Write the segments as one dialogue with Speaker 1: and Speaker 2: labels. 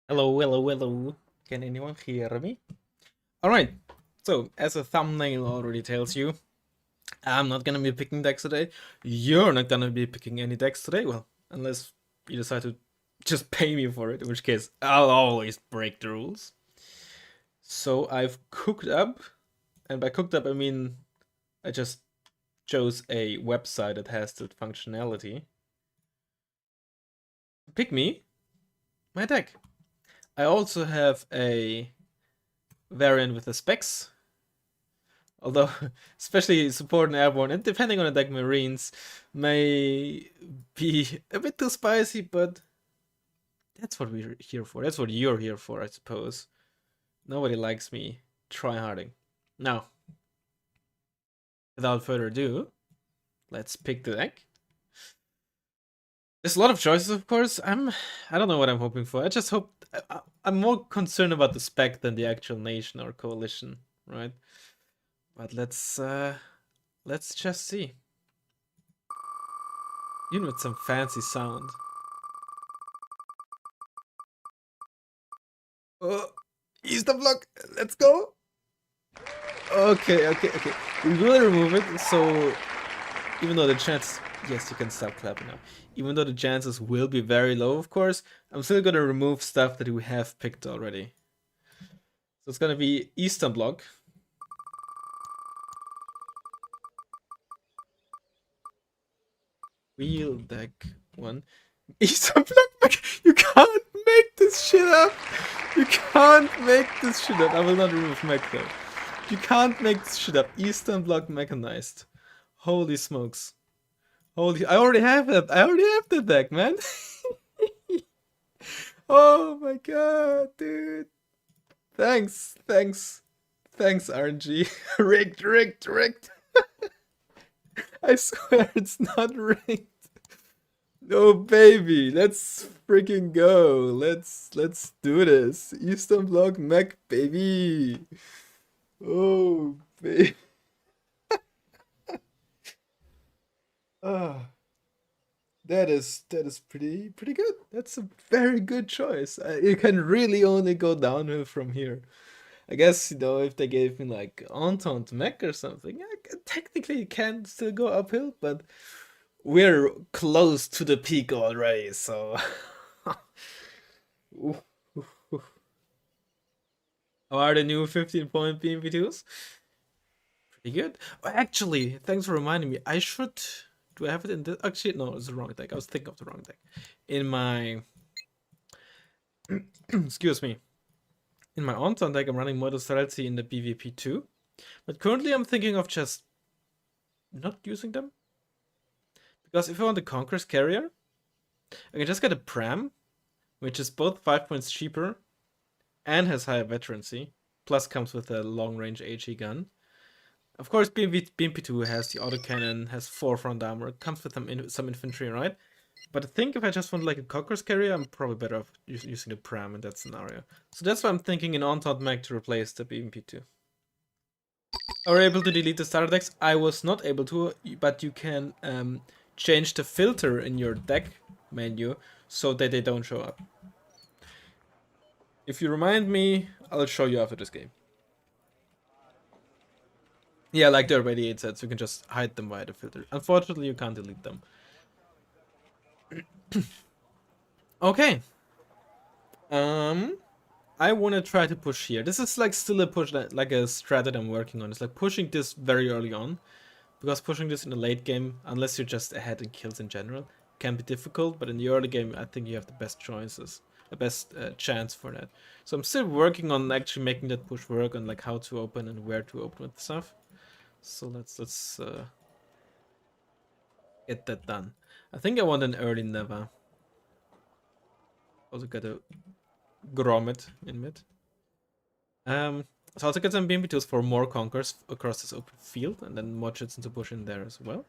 Speaker 1: Hello, hello, hello. Can anyone hear me? Alright, so as a thumbnail already tells you, I'm not gonna be picking decks today. You're not gonna be picking any decks today. Well, unless you decide to just pay me for it, in which case I'll always break the rules. So I've cooked up, and by cooked up I mean I just chose a website that has that functionality. Pick me my deck. I also have a variant with the specs. Although, especially support and airborne, and depending on the deck, marines may be a bit too spicy, but that's what we're here for. That's what you're here for, I suppose. Nobody likes me tryharding. Now, without further ado, let's pick the deck. There's a lot of choices, of course. I don't know what I'm hoping for. I just hope I'm more concerned about the spec than the actual nation or coalition, right? But let's just see. Even with some fancy sound. Oh, use the block. Let's go. Okay. We will remove it. So even though the chance, yes, you can stop clapping now. Even though the chances will be very low, of course, I'm still gonna remove stuff that we have picked already. So it's gonna be Eastern Bloc. Wheel deck one. Eastern Bloc. You can't make this shit up. You can't make this shit up. I will not remove mech though. You can't make this shit up. Eastern Bloc mechanized. Holy smokes. Holy, I already have it. I already have the deck, man. Oh my god, dude. Thanks, RNG. Rigged. I swear it's not rigged. No, baby, let's freaking go. Let's do this. Eastern Bloc mech, baby. Oh, baby. Ah. That is pretty good. That's a very good choice. You can really only go downhill from here. I guess if they gave me like Entente Mech or something, technically you can still go uphill, but we're close to the peak already. So, Ooh, ooh, ooh. How are the new 15-point BMP2s? Pretty good. Oh, actually, thanks for reminding me. I should. Do I have it in this? Actually, no, it's the wrong deck. I was thinking of the wrong deck. In my excuse me. In my on-turn deck, I'm running Model Strategy in the BVP2. But currently I'm thinking of just not using them. Because if I want the Conqueror's Carrier, I can just get a Pram, which is both 5 points cheaper and has higher veterancy, plus comes with a long-range HE gun. Of course, BMP2 has the autocannon, has 4 front armor, comes with some infantry, right? But I think if I just want like a Conqueror's Carrier, I'm probably better off using the Pram in that scenario. So that's why I'm thinking in Entente Mech to replace the BMP2. Are able to delete the starter decks? I was not able to, but you can change the filter in your deck menu so that they don't show up. If you remind me, I'll show you after this game. Yeah, like the Radiate sets, you can just hide them via the filter. Unfortunately, you can't delete them. Okay. I want to try to push here. This is like still a push, like a strat that I'm working on. It's like pushing this very early on. Because pushing this in the late game, unless you're just ahead in kills in general, can be difficult. But in the early game, I think you have the best choices, the best chance for that. So I'm still working on actually making that push work, on like how to open and where to open with stuff. So let's get that done. I think I want an early Neva. Also got a Grommet in mid. So also get some BMP2s for more conquers across this open field, and then more chits into push in there as well.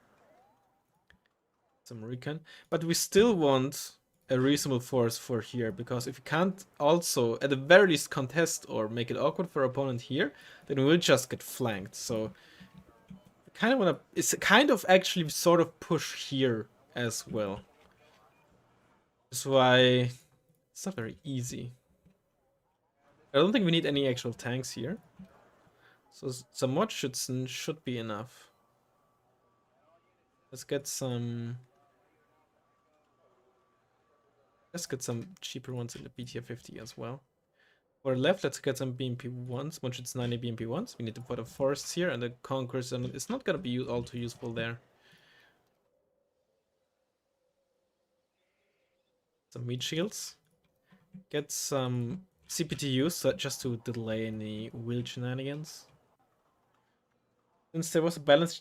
Speaker 1: Some recon, but we still want a reasonable force for here, because if we can't also at the very least contest or make it awkward for our opponent here, then we'll just get flanked. So I kind of want to, it's kind of actually sort of push here as well. That's why it's not very easy. I don't think we need any actual tanks here. So some mod Schützen should be enough. Let's get some cheaper ones in the BTR 50 as well. For the left, let's get some BMP ones. Mod Schützen 90 BMP ones. We need to put the forests here, and the conquerors. And it's not gonna be all too useful there. Some meat shields. Get some CPTUs just to delay any wheel shenanigans. Since there was balance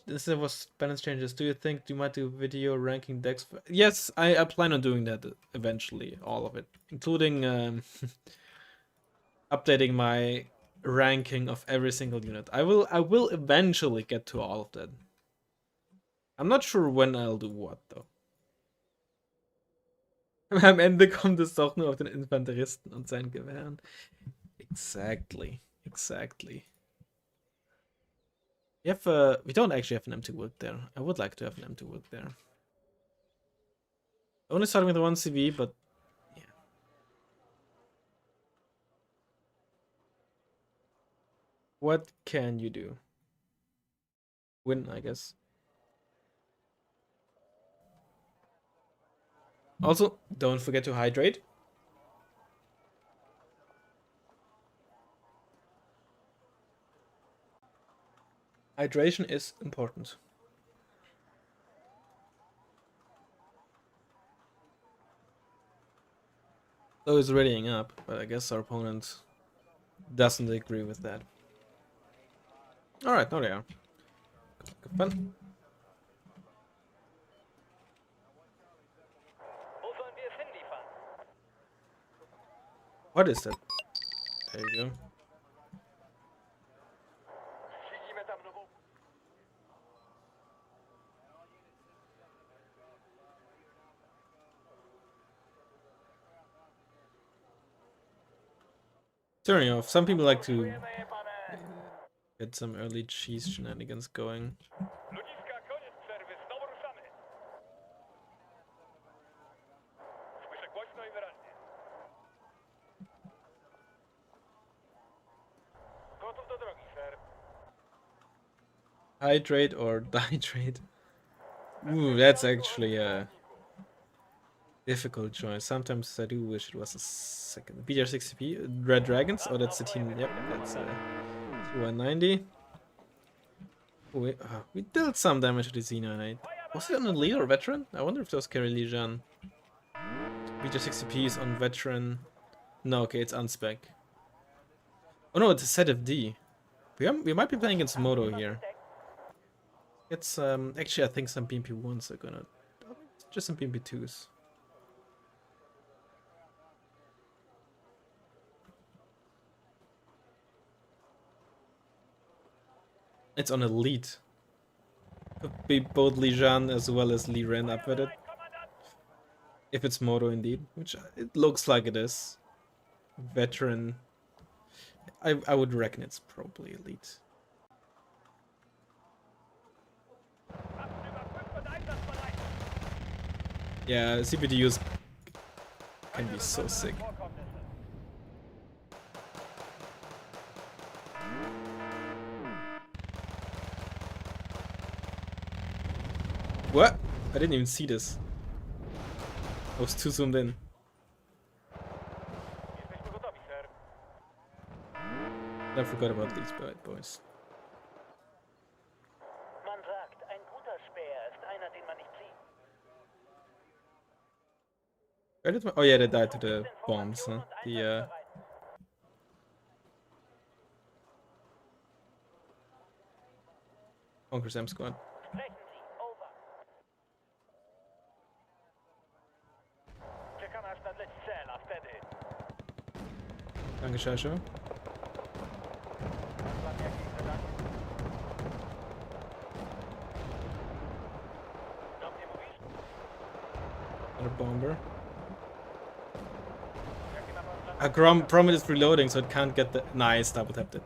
Speaker 1: changes, do you think you might do video ranking decks? Yes, I plan on doing that eventually, all of it, including updating my ranking of every single unit. I will eventually get to all of that. I'm not sure when I'll do what though. Am Ende kommt es doch nur auf den Infanteristen und seinen Gewehren. Exactly. We don't actually have an empty wood there. I would like to have an empty wood there. Only starting with 1 CV, but yeah. What can you do? Win, I guess. Also, don't forget to hydrate. Hydration is important. So he's readying up, but I guess our opponent doesn't agree with that. Alright, now they are. Good fun. What is that? There you go. Turning off. Some people like to get some early cheese shenanigans going. Hydrate or dihydrate? Ooh, that's actually a difficult choice. Sometimes I do wish it was a second. BR60P, Red Dragons. Oh, that's the team. Yep, that's T190. We dealt some damage to the Z98. Was it on a lead or veteran? I wonder if those carry Lijan. BR60P is on veteran. No, okay, it's unspec. Oh no, it's a set of D. We might be playing against Moto here. It's actually I think some BMP1s are gonna just some BMP2s. It's on elite. Could be both Li Jan as well as Li Ren up with it. If it's Moto indeed, which it looks like it is. Veteran. I would reckon it's probably elite. Yeah, CPTUs can be so sick. What? I didn't even see this. I was too zoomed in. I forgot about these bad boys. Where did my... Oh yeah, they died to the bombs, huh? The Conquerors M squad. Danke, Shasho. Got a bomber. Promet is reloading, so it can't get the... Nice, double tapped it.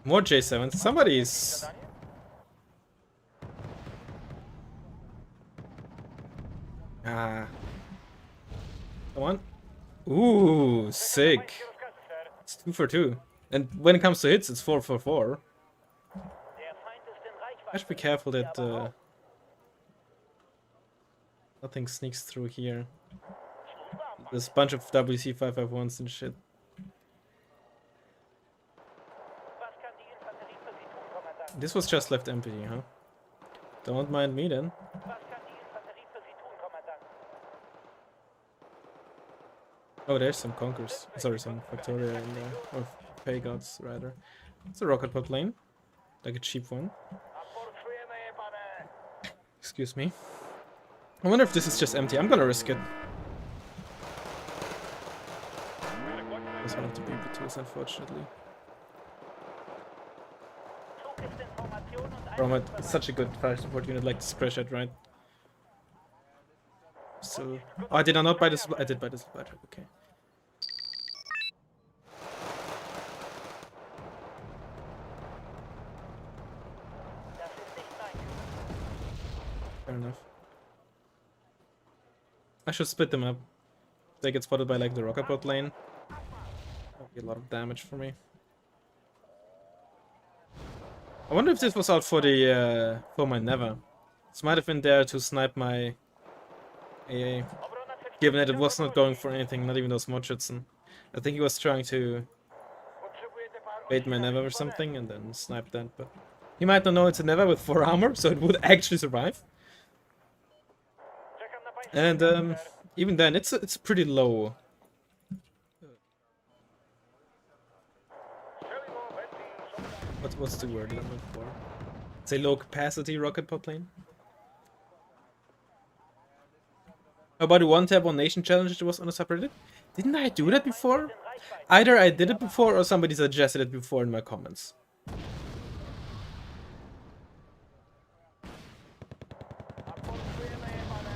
Speaker 1: More J7s. Somebody's... Ah. Come on. Ooh, sick. It's 2 for 2. And when it comes to hits, it's 4 for 4. I should be careful that nothing sneaks through here. There's a bunch of WC551s and shit. This was just left empty, huh? Don't mind me then. Oh, there's some Conkers. Sorry, some Factoria in there. Or Paygods, rather. It's a rocket pod lane. Like a cheap one. Excuse me. I wonder if this is just empty. I'm gonna risk it. That's one of the BB2s, unfortunately. Bro, it's such a good fire support unit like this crash at, right? So, oh, I did not buy this. I did buy this. Okay. Fair enough. I should split them up. They get spotted by like the rocket bot lane. That'll be a lot of damage for me. I wonder if this was out for the for my Never. This might have been there to snipe my AA. Given that it was not going for anything, not even those Mochitsen. I think he was trying to bait my Never or something and then snipe that, but he might not know it's a Never with 4 armor, so it would actually survive. And even then, it's pretty low. What's the word I'm looking for? It's a low capacity rocket pod plane. How about the one tap on nation challenge that was on a subreddit? Didn't I do that before? Either I did it before or somebody suggested it before in my comments.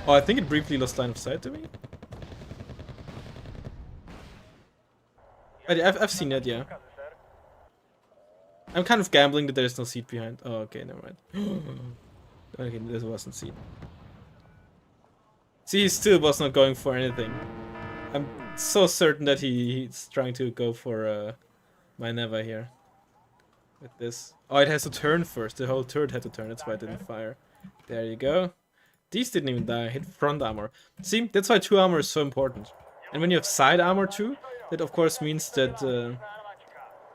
Speaker 1: Oh, I think it briefly lost line of sight to me. I've seen it, yeah. I'm kind of gambling that there's no seat behind. Oh, okay, never mind. Okay, this wasn't seat. See, he still was not going for anything. I'm so certain that he's trying to go for my Neva here. With this. Oh, it has to turn first. The whole turret had to turn. That's why it didn't fire. There you go. These didn't even die. I hit front armor. See, that's why 2 armor is so important. And when you have side armor too, that of course means that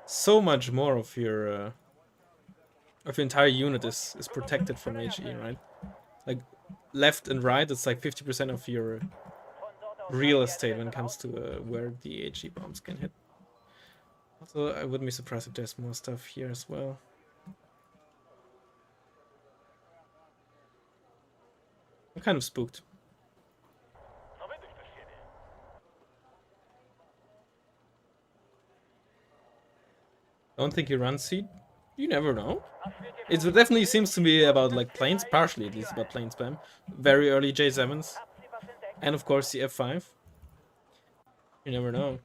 Speaker 1: so much more of your entire unit is protected from HE, right? Like left and right, it's like 50% of your real estate when it comes to where the HE bombs can hit. Also, I wouldn't be surprised if there's more stuff here as well. I'm kind of spooked. Don't think he runs seed? You never know. It definitely seems to be about like planes, partially at least about plane spam. Very early J7s. And of course the F5. You never know.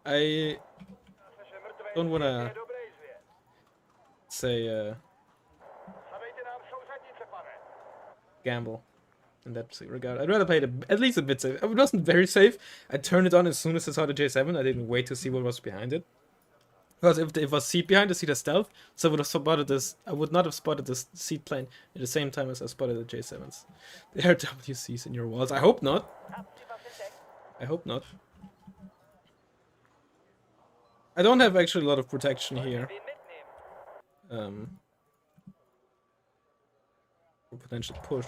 Speaker 1: I don't wanna say gamble in that regard. I'd rather play it at least a bit safe. It wasn't very safe. I turned it on as soon as I saw the J7. I didn't wait to see what was behind it. Because if it was seat behind the seat as stealth, so I would have spotted this. I would not have spotted this seat plane at the same time as I spotted the J7s. There are WCs in your walls. I hope not. I hope not. I don't have actually a lot of protection here. For potential push.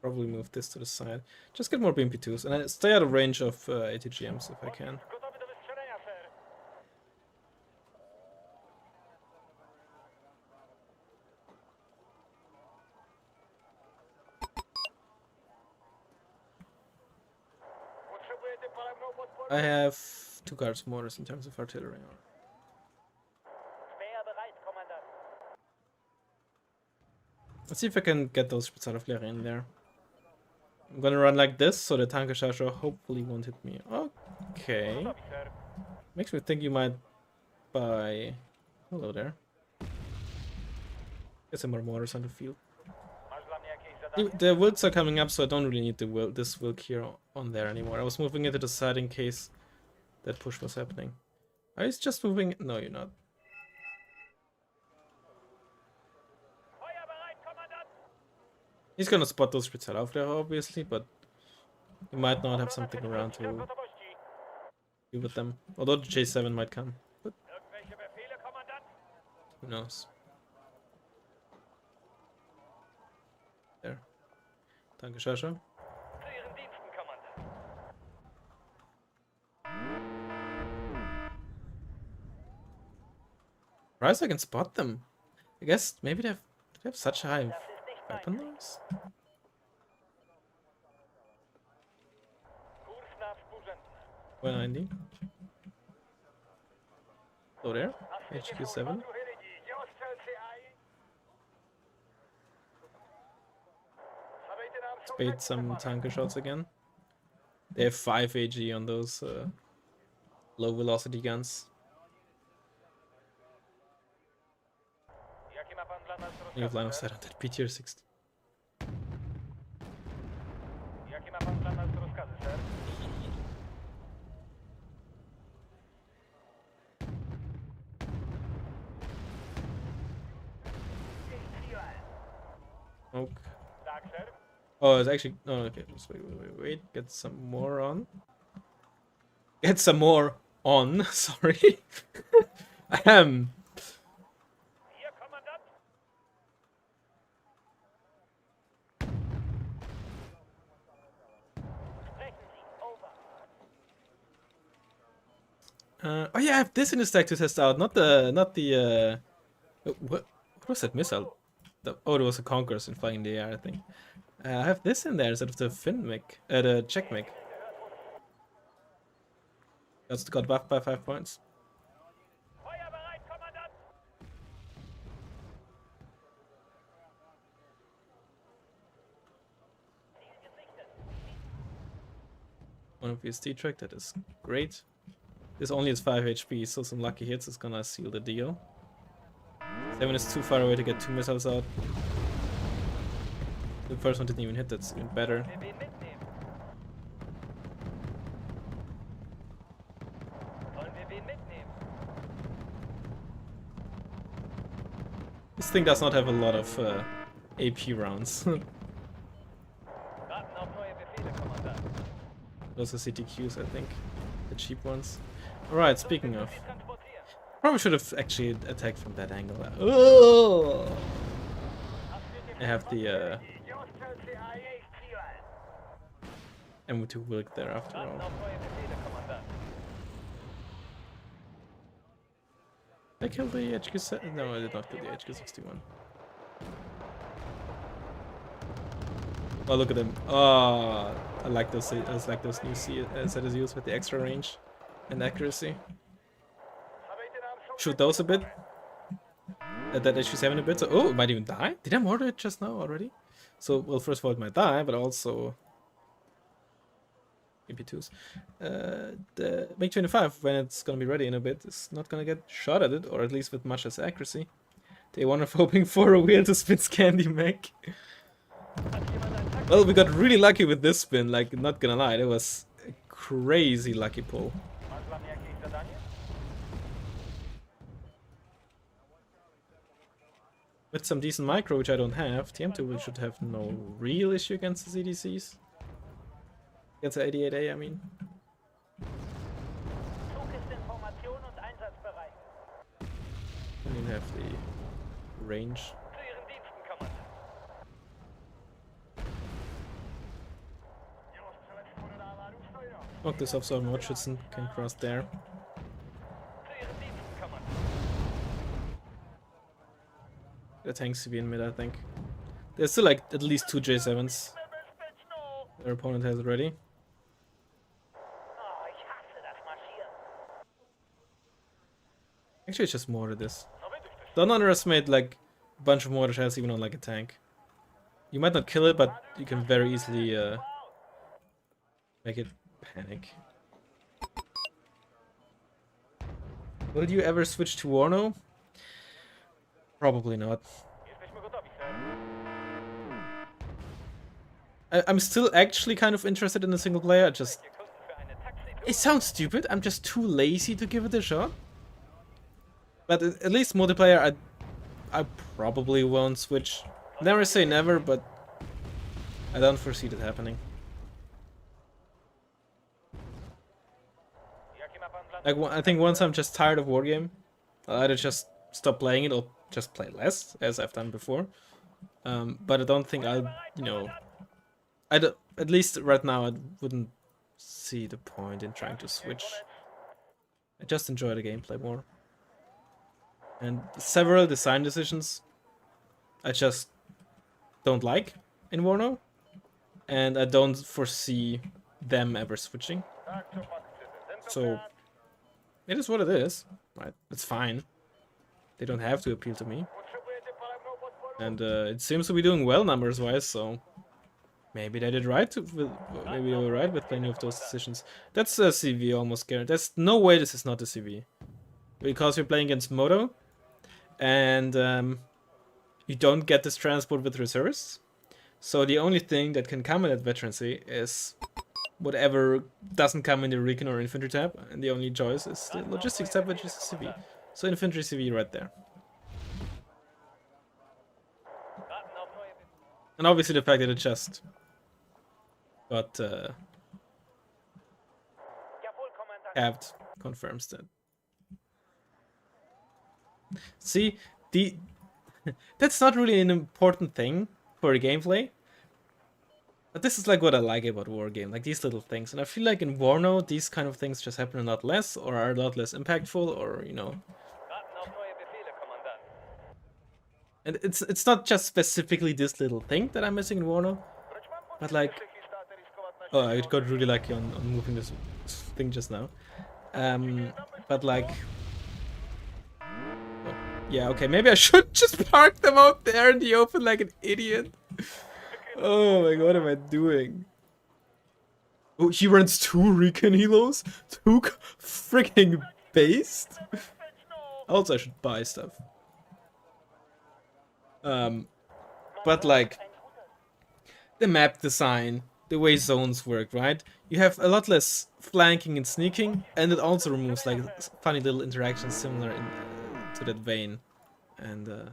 Speaker 1: Probably move this to the side. Just get more BMP2s and I stay out of range of ATGMs if I can. I have 2 guards mortars in terms of artillery. Let's see if I can get those Spezialflare in there. I'm gonna run like this, so the Tankesharge hopefully won't hit me. Okay. Makes me think you might buy... Hello there. Get some more mortars on the field. The wilks are coming up, so I don't really need this wilk here on there anymore. I was moving it to the side in case that push was happening. Are you just moving? No, you're not. He's gonna spot those Spitzel out there, obviously, but he might not have something around to do with them. Although the J7 might come, but who knows? There. Danke, Shasha. Surprised I can spot them. I guess maybe they have such a high weapon noise. 190. Oh, there. HQ7. Let's bait some tanker shots again. They have 5 AG on those low velocity guns. You have line of sight on that PTR 60. Okay. Oh, it's actually. Oh, okay. Just wait. Get some more on. Get some more on. Sorry. Ahem. Oh yeah, I have this in the stack to test out, not the what was that missile? Oh, it was a Conquerors in flying in the air, I think. I have this in there instead of the Finn mic, the check mic. That's got buffed by 5 points. One of VST track, that is great. This only has 5 HP, so some lucky hits is gonna seal the deal. 7 is too far away to get 2 missiles out. The first one didn't even hit, that's even better. This thing does not have a lot of AP rounds. Those are CTQs, I think. The cheap ones. Alright, speaking of. Probably should have actually attacked from that angle. Oh! I have the M2 Wilk there after all. I killed the HQ7. No, I did not kill the HQ61. Oh, look at them. Oh, I like those new ZSUs with the extra range and accuracy. Shoot those a bit. That HQ7 a bit. So, oh, it might even die. Did I mortar it just now already? So, well, first of all, it might die, but also MP2s. The MiG-25, when it's gonna be ready in a bit, is not gonna get shot at it, or at least with much less accuracy. Day one of hoping for a wheel to spin Scandi mech. Well, we got really lucky with this spin, like, not gonna lie, that was a crazy lucky pull. With some decent micro, which I don't have, TM2 should have no real issue against the CDCs. Against the 88A, I mean. Don't even have the range. Knock this off so Nordschützen can cross there. The tanks to be in mid, I think. There's still like at least 2 J7s. Their opponent has it ready. Actually, it's just mortar this. Don't underestimate like a bunch of mortar shells even on like a tank. You might not kill it, but you can very easily make it panic. Will you ever switch to Warno? Probably not. I'm still actually kind of interested in the single player. It sounds stupid. I'm just too lazy to give it a shot. But at least multiplayer, I probably won't switch. Never say never, but I don't foresee that happening. Like, I think once I'm just tired of Wargame, I'll either just stop playing it or just play less, as I've done before. But I don't think I'll, you know, at least right now I wouldn't see the point in trying to switch. I just enjoy the gameplay more. And several design decisions I just don't like in Warno, and I don't foresee them ever switching. So it is what it is, right? It's fine. They don't have to appeal to me. And it seems to be doing well numbers-wise, so maybe they did right. Maybe they were right with plenty of those decisions. That's a CV almost guaranteed. There's no way this is not a CV. Because you're playing against Moto, and you don't get this transport with reservists. So the only thing that can come in that veterancy is whatever doesn't come in the Recon or Infantry tab, and the only choice is the Logistics tab, which is a CV. So Infantry CV right there. And obviously the fact that it just got capped confirms that. See, that's not really an important thing for the gameplay. But this is like what I like about Wargame, like these little things. And I feel like in Warno, these kind of things just happen a lot less, or are a lot less impactful, or, you know. And it's not just specifically this little thing that I'm missing in Warno, but like... Oh, I got really lucky on moving this thing just now. But like... Oh, yeah, okay, maybe I should just park them out there in the open like an idiot. Oh my god, what am I doing? Oh, he runs 2 Recon Helos? 2 freaking based? Also, I should buy stuff. But like, the map design, the way zones work, right? You have a lot less flanking and sneaking, and it also removes like funny little interactions similar to that vein. And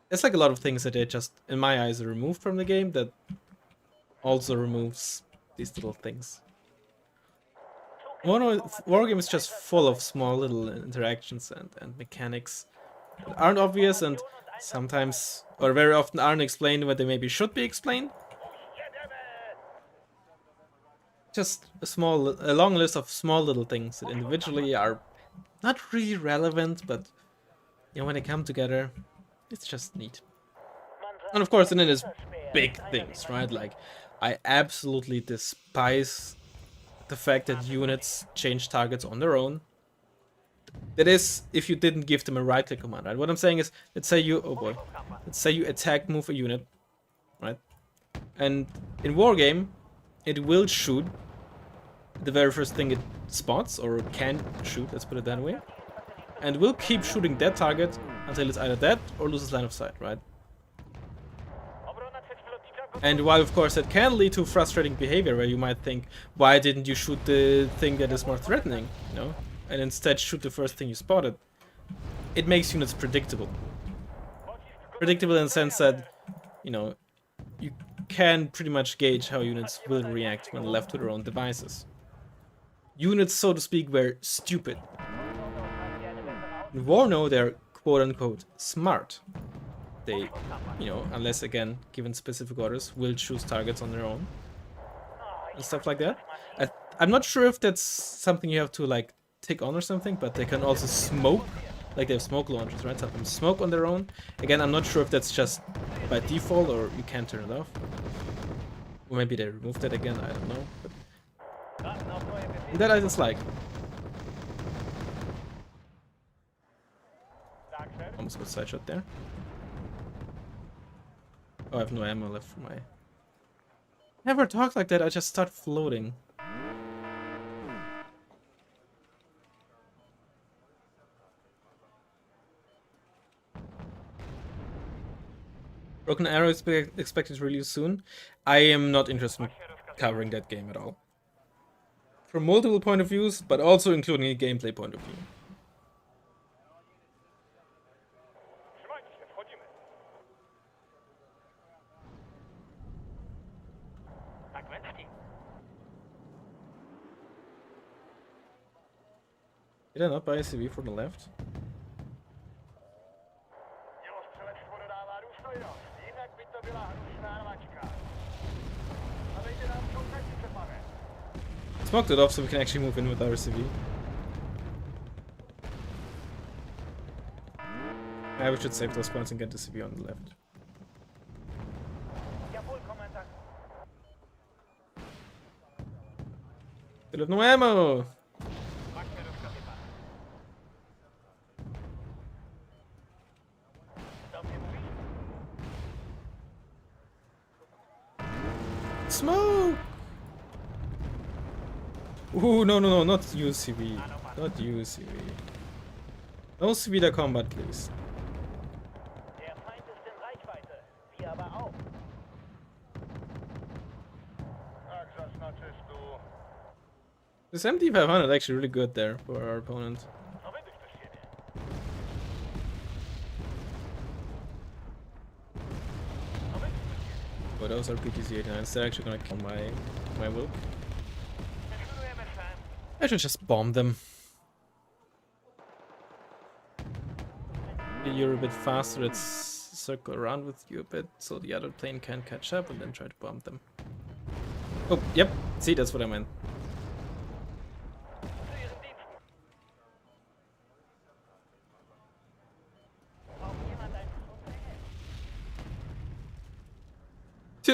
Speaker 1: it's like a lot of things that they just, in my eyes, are removed from the game that also removes these little things. Wargame is just full of small little interactions and mechanics that aren't obvious and sometimes, or very often, aren't explained when they maybe should be explained. Just a long list of small little things that individually are not really relevant, but you know, when they come together, it's just neat. And of course, then there's big things, right? Like, I absolutely despise the fact that units change targets on their own. That is, if you didn't give them a right-click command, right? What I'm saying is, let's say you, oh boy, let's say you attack move a unit, right? And in Wargame, it will shoot the very first thing it spots, or can shoot, let's put it that way. And will keep shooting that target until it's either dead or loses line of sight, right? And while of course that can lead to frustrating behavior where you might think, why didn't you shoot the thing that is more threatening, you know? And instead shoot the first thing you spotted. It makes units predictable. Predictable in the sense that, you know, you can pretty much gauge how units will react when left to their own devices. Units, so to speak, were stupid. In Warno, they're quote-unquote smart. They, you know, unless again given specific orders, will choose targets on their own and stuff like that. I'm not sure if that's something you have to like tick on or something, but they can also smoke, like they have smoke launchers, right? Some of them smoke on their own. Again, I'm not sure if that's just by default or you can turn it off. Or maybe they removed that again, I don't know. But that I dislike. Almost got side shot there. Oh, I have no ammo left for my... Never talk like that, I just start floating. Broken Arrow is expected to release soon. I am not interested in covering that game at all. From multiple point of views, but also including a gameplay point of view. Did I not buy a CV from the left? Smoked it off so we can actually move in with our CV. Yeah, we should save those points and get the CV on the left. Still have no ammo! Smoke! Ooh, no, not UCV. Not UCV. No CV der combat, please. This MT500 actually really good there for our opponent. But those are PTZ-89s, they're actually gonna kill my Wilk. I should just bomb them. You're a bit faster, let's circle around with you a bit so the other plane can't catch up and then try to bomb them. Oh, yep, see, that's what I meant.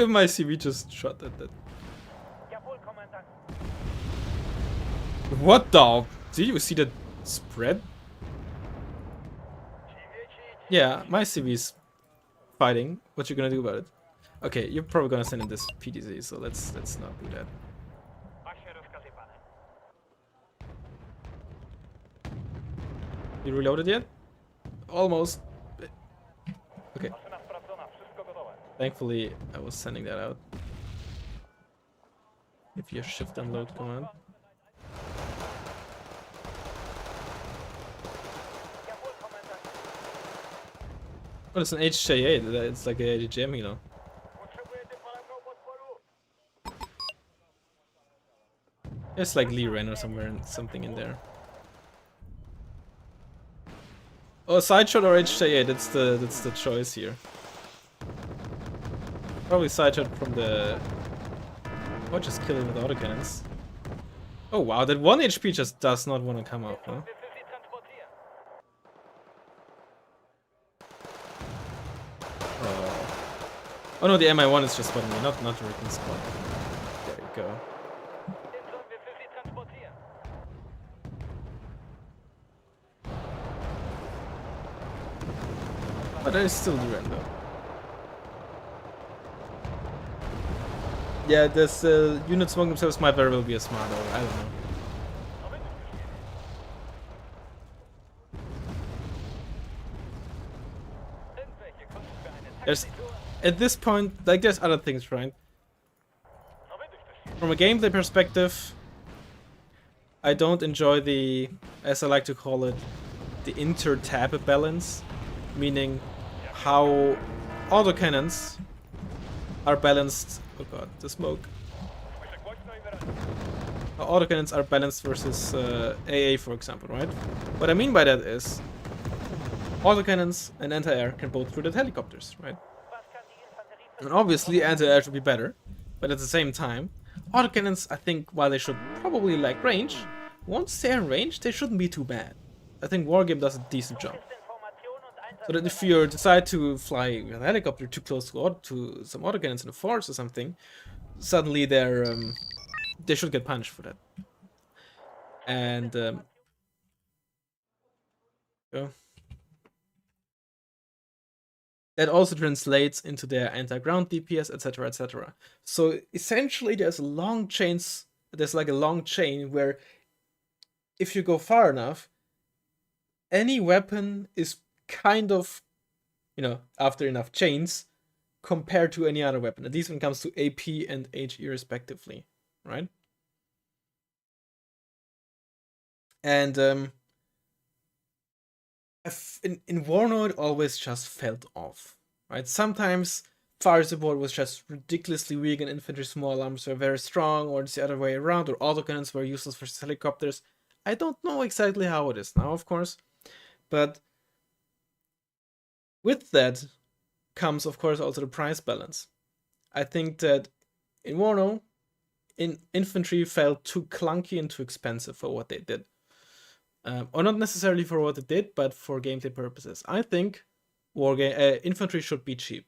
Speaker 1: My CV just shot at that. What the? Did you see that spread? Yeah, my CV's fighting. What you gonna do about it? Okay, you're probably gonna send in this PTZ, so let's not do that. You reloaded yet? Almost. Okay. Thankfully, I was sending that out. If you shift and load command. Oh, it's an HJ8. It's like a AGM, you know. There's like Lee Ren or somewhere and something in there. Oh, side shot or HJ8? That's the choice here. Probably side shot from the. Or just kill it with autocannons. Oh wow, that 1 HP just does not want to come up, huh? Oh no, the MI1 is just spotting me, not the written spot. There you go. But I still do random. Yeah, this unit smoking themselves might very well be a smart or I don't know. There's, at this point, like there's other things, right? From a gameplay perspective, I don't enjoy the, as I like to call it, the inter-tab balance, meaning how autocannons are balanced. Oh god, the smoke. How autocannons are balanced versus AA, for example, right? What I mean by that is autocannons and anti-air can both shoot at helicopters, right? And obviously anti-air should be better, but at the same time, autocannons, I think, while they should probably lack range, once they're in range, they shouldn't be too bad. I think Wargame does a decent job. So that if you decide to fly with a helicopter too close to some autocannons in the forest or something, suddenly they should get punished for that. And that also translates into their anti-ground DPS, etc., etc. So essentially, there's like a long chain where if you go far enough, any weapon is kind of, after enough chains, compared to any other weapon, at least when it comes to AP and HE respectively, right? And in Warno, it always just felt off, right? Sometimes fire support was just ridiculously weak and infantry small arms were very strong, or it's the other way around, or autocannons were useless versus helicopters. I don't know exactly how it is now, of course, but with that comes, of course, also the price balance. I think that in Warno, infantry felt too clunky and too expensive for what they did. Or not necessarily for what it did, but for gameplay purposes. I think infantry should be cheap.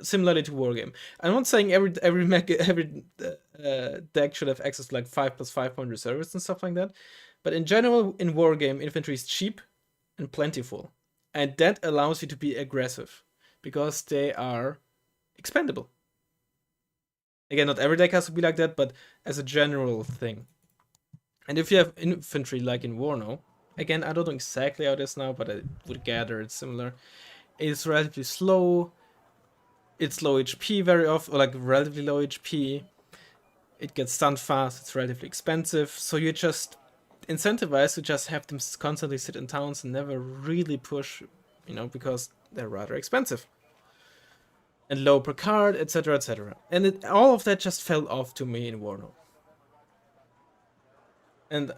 Speaker 1: Similarly to Wargame. I'm not saying every deck should have access to like 5+5 point reservists and stuff like that, but in general, in Wargame, infantry is cheap and plentiful, and that allows you to be aggressive because they are expendable. Again, not every deck has to be like that, but as a general thing. And if you have infantry like in Warno, again, I don't know exactly how it is now, but I would gather it's similar. It's relatively slow. It's low HP very often, or like relatively low HP. It gets stunned fast. It's relatively expensive. So you just incentivize to just have them constantly sit in towns and never really push, because they're rather expensive. And low per card, etc., etc. And all of that just fell off to me in Warno. And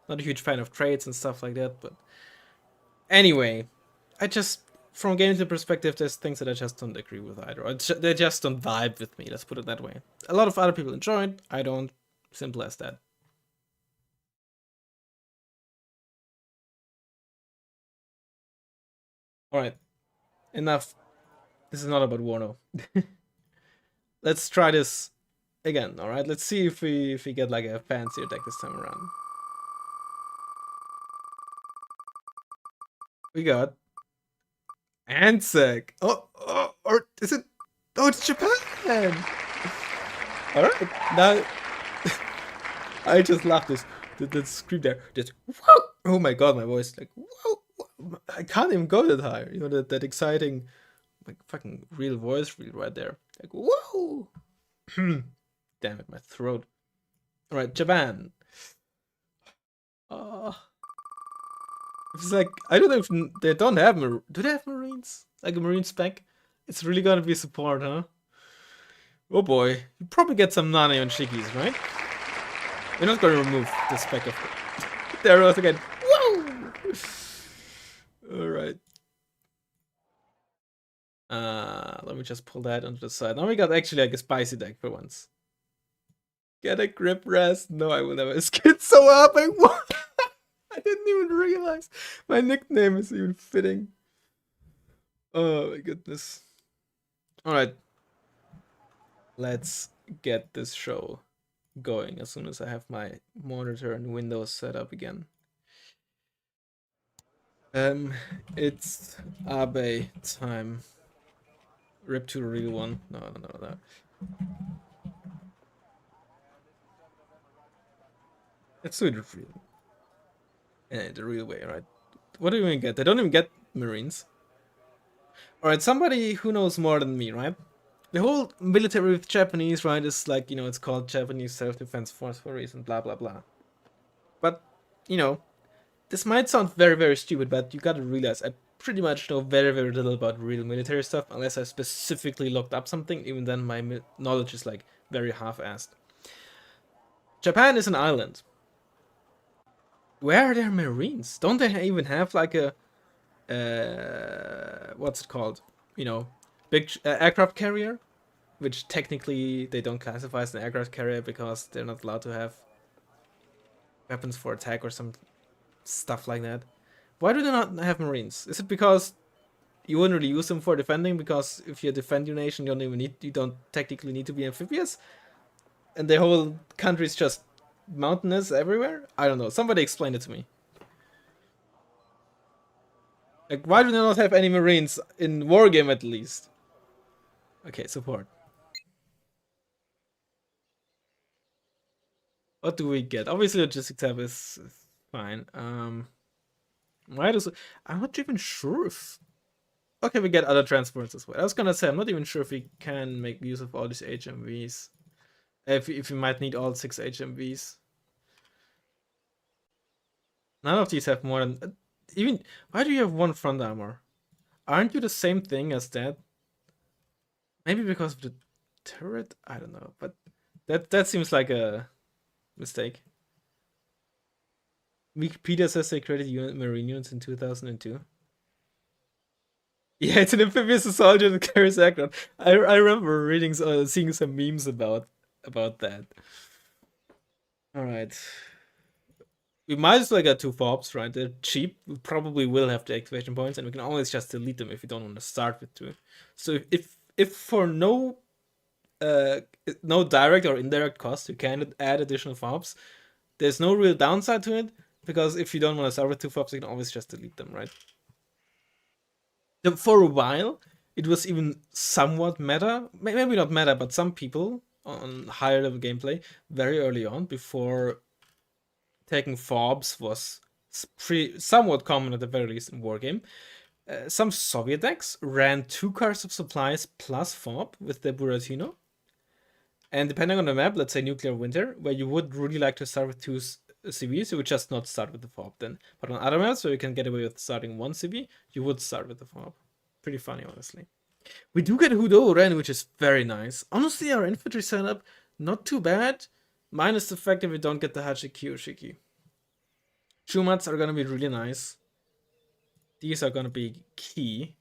Speaker 1: not a huge fan of trades and stuff like that, but anyway, from a gameplay perspective, there's things that I just don't agree with either. Or they just don't vibe with me, let's put it that way. A lot of other people enjoy it, I don't. Simple as that. Alright, enough. This is not about Warno. Let's try this again, alright? Let's see if we get like a fancier deck this time around. We got Ansek. Or is it? Oh, it's Japan. All right, now I just love this. The scream there. Just whoa! Oh my god, my voice like whoa! I can't even go that high. That exciting, like fucking real voice, real right there. Like whoa! Damn it, my throat. All right, Japan. It's like, I don't know if they don't have do they have Marines? Like a Marine spec? It's really gonna be support, huh? Oh boy, you probably get some Nani on Shigis, right? We're not gonna remove the spec of there it was again. Whoa! Alright. Let me just pull that onto the side. Now we got actually like a spicy deck for once. Get a grip rest. No, I will never skid so up. I didn't even realize my nickname is even fitting. Oh my goodness. Alright. Let's get this show going as soon as I have my monitor and Windows set up again. It's Abe time. Rip to the real one. No. Let's do it real. The real way, right? What do you even get? They don't even get Marines. Alright, somebody who knows more than me, right? The whole military with Japanese, right, is like, it's called Japanese Self-Defense Force for a reason, blah, blah, blah. But, this might sound very, very stupid, but you gotta realize I pretty much know very, very little about real military stuff, unless I specifically looked up something. Even then, my knowledge is, like, very half-assed. Japan is an island. Where are their Marines? Don't they even have, like, a... what's it called? Big aircraft carrier? Which technically they don't classify as an aircraft carrier because they're not allowed to have weapons for attack or some stuff like that. Why do they not have Marines? Is it because you wouldn't really use them for defending? Because if you defend your nation, you don't technically need to be amphibious, and the whole country is just mountainous everywhere? I don't know. Somebody explain it to me. Like, why do they not have any Marines in Wargame at least? Okay, support. What do we get? Obviously, logistics tab is fine. Why does I'm not even sure if Okay, we get other transports as well. I was gonna say, I'm not even sure if we can make use of all these HMVs. If we might need all 6 HMVs. None of these have more than... even... Why do you have 1 front armor? Aren't you the same thing as that? Maybe because of the turret? I don't know, but that seems like a mistake. Wikipedia says they created marine units in 2002. Yeah, it's an amphibious soldier that carries aircraft. I remember reading, seeing some memes about that. All right, we might as well get 2 FOBs, right? They're cheap. We probably will have the activation points, and we can always just delete them if we don't want to start with 2. So if for no direct or indirect cost you can add additional FOBs, there's no real downside to it, because if you don't want to start with 2 FOBs, you can always just delete them, right? For a while, it was even somewhat meta. Maybe not meta, but some people on higher level gameplay very early on, before taking FOBs was somewhat common at the very least in Wargame. Some Soviet decks ran 2 cards of supplies plus FOB with the Buratino. And depending on the map, let's say Nuclear Winter, where you would really like to start with 2 CVs, you would just not start with the FOB then. But on other maps where you can get away with starting 1 CV, you would start with the FOB. Pretty funny, honestly. We do get Hudo Ren, which is very nice. Honestly, our infantry setup, not too bad. Minus the fact that we don't get the Hachiki or Shiki. Chumats are gonna be really nice. These are gonna be key.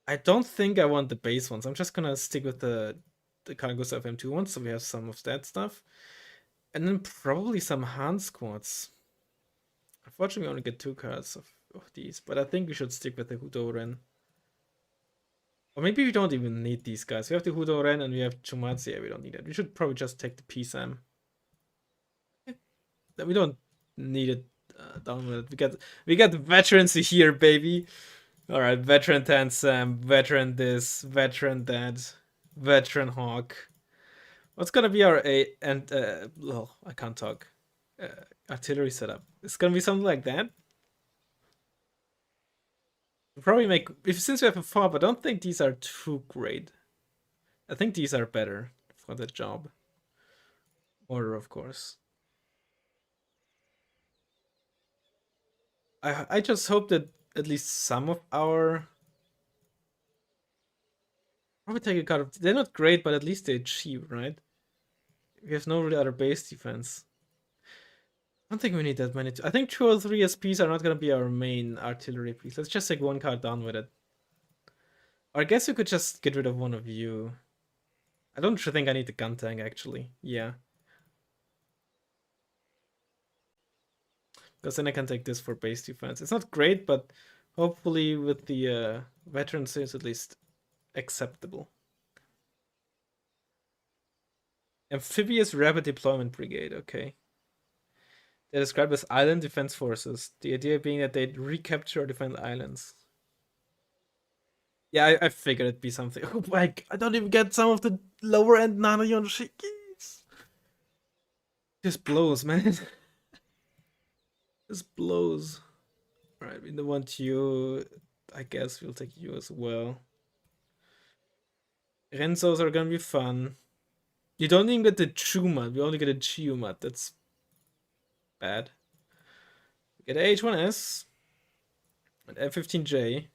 Speaker 1: I don't think I want the base ones. I'm just gonna stick with the Cargos FM2 ones, so we have some of that stuff. And then probably some Han squads. Unfortunately, we only get 2 cards of these, but I think we should stick with the Hudo Ren. Or maybe we don't even need these guys. We have the Hudo Ren and we have Chumatsu. Yeah, we don't need it. We should probably just take the PSAM. We don't need it down with it. We get veterans here, baby. Alright, veteran Tansam, veteran this, veteran that, veteran Hawk. What's gonna be our oh, I can't talk. Artillery setup. It's gonna be something like that. We'll probably make, since we have a FOB, I don't think these are too great. I think these are better for the job. Order, of course. I just hope that at least some of our... probably take a card of... they're not great, but at least they achieve, right? We have no really other base defense. I don't think we need that many. I think 2 or 3 SPs are not going to be our main artillery piece. Let's just take 1 card down with it. Or I guess we could just get rid of 1 of you. I don't think I need the gun tank, actually. Yeah. Because then I can take this for base defense. It's not great, but hopefully with the veterans it's at least acceptable. Amphibious Rapid Deployment Brigade, okay. They're described as island defense forces. The idea being that they'd recapture or defend islands. Yeah, I figured it'd be something. Oh my, I don't even get some of the lower end Nanoyon Shikis. This blows, man. This blows. Alright, we don't want you. I guess we'll take you as well. Renzos are gonna be fun. You don't even get the Chumat, we only get a Chiumat. That's bad. We get a H1S and F15J. I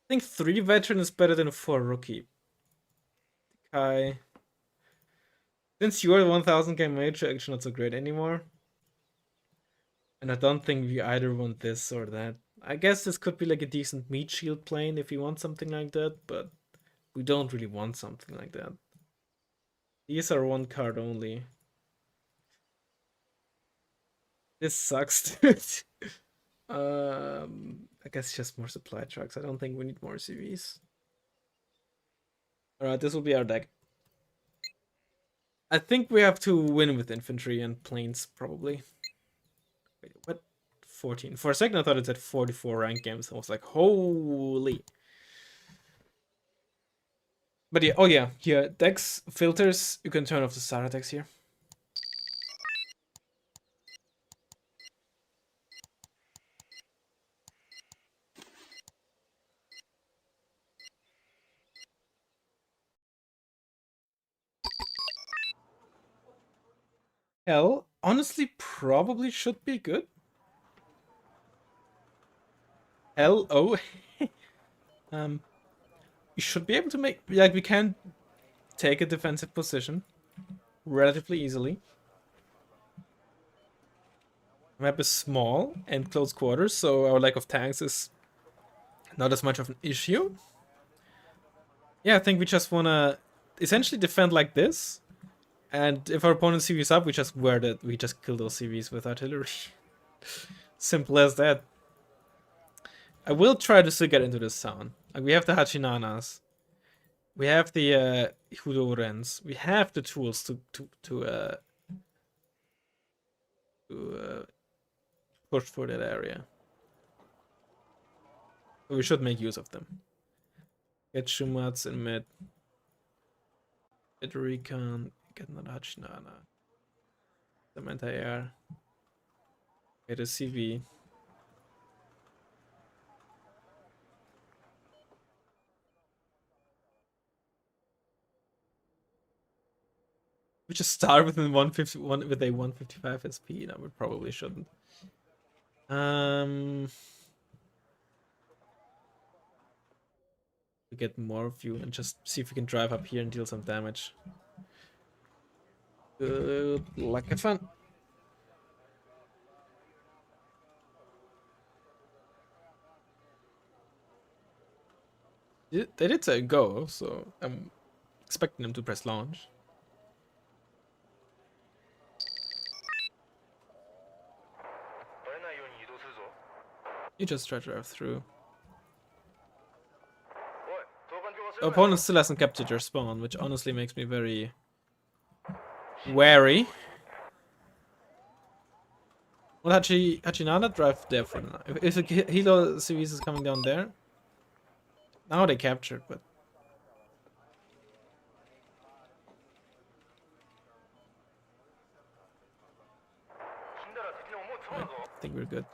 Speaker 1: think 3 veteran is better than 4 rookie. Kai. Since you are 1000k mage, you're actually not so great anymore. And I don't think we either want this or that. I guess this could be like a decent meat shield plane if you want something like that, but we don't really want something like that. These are 1 card only. This sucks, dude. I guess just more supply trucks. I don't think we need more CVs. Alright, this will be our deck. I think we have to win with infantry and planes, probably. Wait, what? 14. For a second, I thought it said 44 rank games. I was like, holy. But yeah, oh yeah, here, decks, filters, you can turn off the starter decks here. Hell, honestly, probably should be good. Hell, oh. We should be able to make, like, we can take a defensive position relatively easily. The map is small and close quarters, so our lack of tanks is not as much of an issue. Yeah, I think we just wanna essentially defend like this, and if our opponent CVs up, we just kill those CVs with artillery. Simple as that. I will try to still get into this town. Like, we have the Hachinanas, we have the Hudorens, we have the tools to push for that area. So we should make use of them. Get Shumats in mid. Get Recon. Get another Hachinana. The anti-air. Get a CV. We just start with a 155 SP. No, we probably shouldn't. We get more of you and just see if we can drive up here and deal some damage. Good luck, have fun. They did say go, so I'm expecting them to press launch. You just try to drive through. Our opponent still hasn't captured their spawn, which honestly makes me very wary. Well, Hachinana drive there for now. If a Hilo series is coming down there, now they captured, but I think we're good.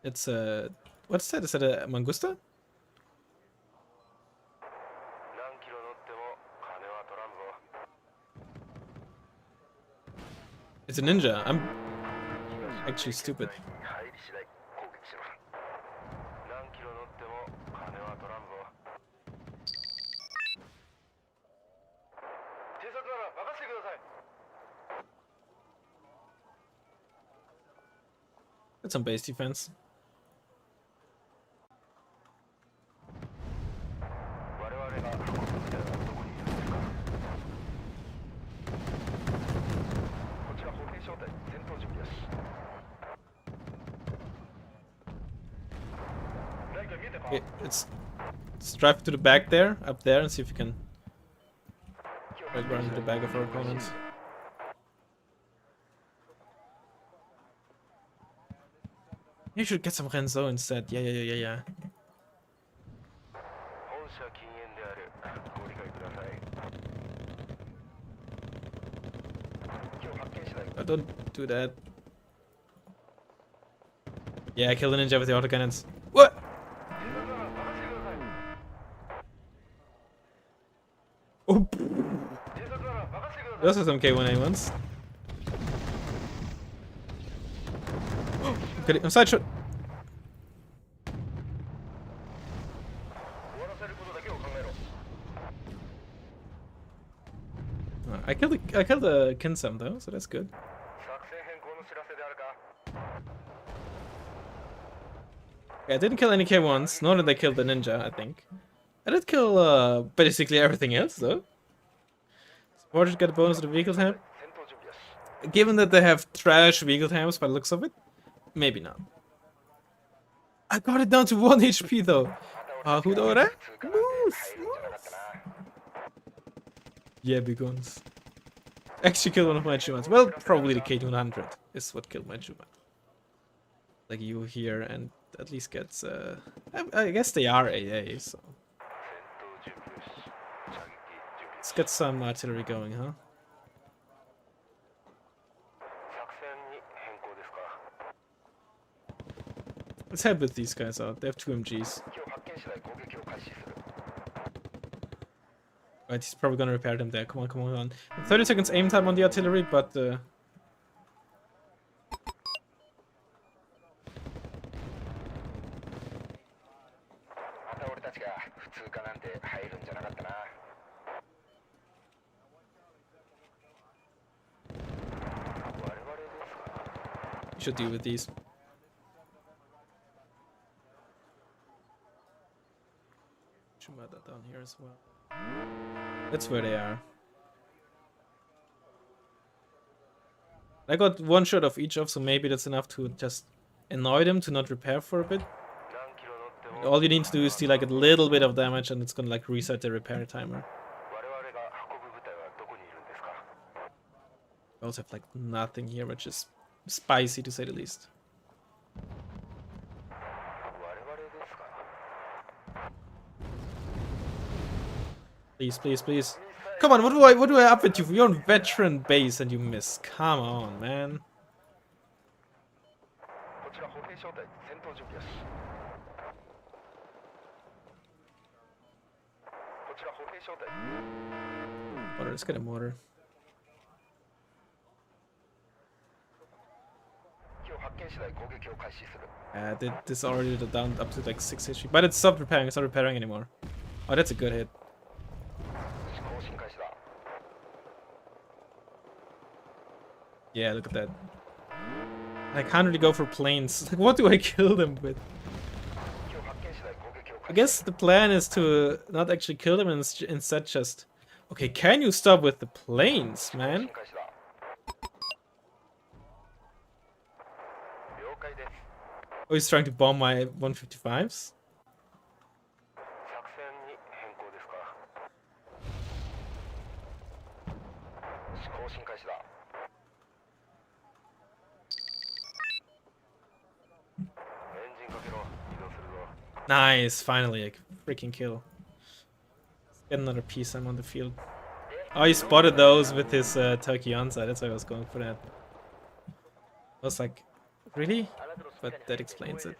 Speaker 1: It's what's that? Is that a Mangusta? It's a ninja. I'm actually stupid. That's some base defense. Okay, let's drive to the back there, up there, and see if we can run into the back of our opponents. You should get some Renzo instead. Yeah. Oh, don't do that. Yeah, kill the ninja with the autocannons. What? Oh. Those are some K1A1s. I'm side shot. I killed the Kinsam though, so that's good. Okay, I didn't kill any K1s, nor did I kill the ninja, I think. I did kill basically everything else though. Supporters get a bonus to the vehicle time. Given that they have trash vehicle times by the looks of it, maybe not. I got it down to 1 HP though. Hudora? Move! Yeah, big guns. Actually killed one of my Chumans. Well, probably the K200 is what killed my Chuman. Like you here, and at least gets I guess they are AA, so let's get some artillery going, huh? Let's head with these guys out. They have 2 MGs. Right, he's probably gonna repair them there. Come on, come on, come on. 30 seconds aim time on the artillery, but
Speaker 2: また俺たちが普通科なんて入るんじゃなかったな。我々ですか。
Speaker 1: you should deal with these. Should move that down here as well. That's where they are. I got one shot of each of, so maybe that's enough to just annoy them to not repair for a bit. All you need to do is deal like a little bit of damage and it's gonna like reset the repair timer. I also have like nothing here, which is spicy to say the least. Please, please, please. Come on, what do I up with you? You're on veteran base and you miss. Come on, man. Water, let's get him water. This already down up to like 6 HP. But it's stopped repairing, it's not repairing anymore. Oh, that's a good hit. Yeah, look at that. I can't really go for planes. Like, what do I kill them with? I guess the plan is to not actually kill them and instead just... Okay, can you stop with the planes, man? Oh, he's trying to bomb my 155s? Nice, finally, a freaking kill. Let's get another piece, I'm on the field. Oh, he spotted those with his turkey onside, that's why I was going for that. I was like, really? But that explains it.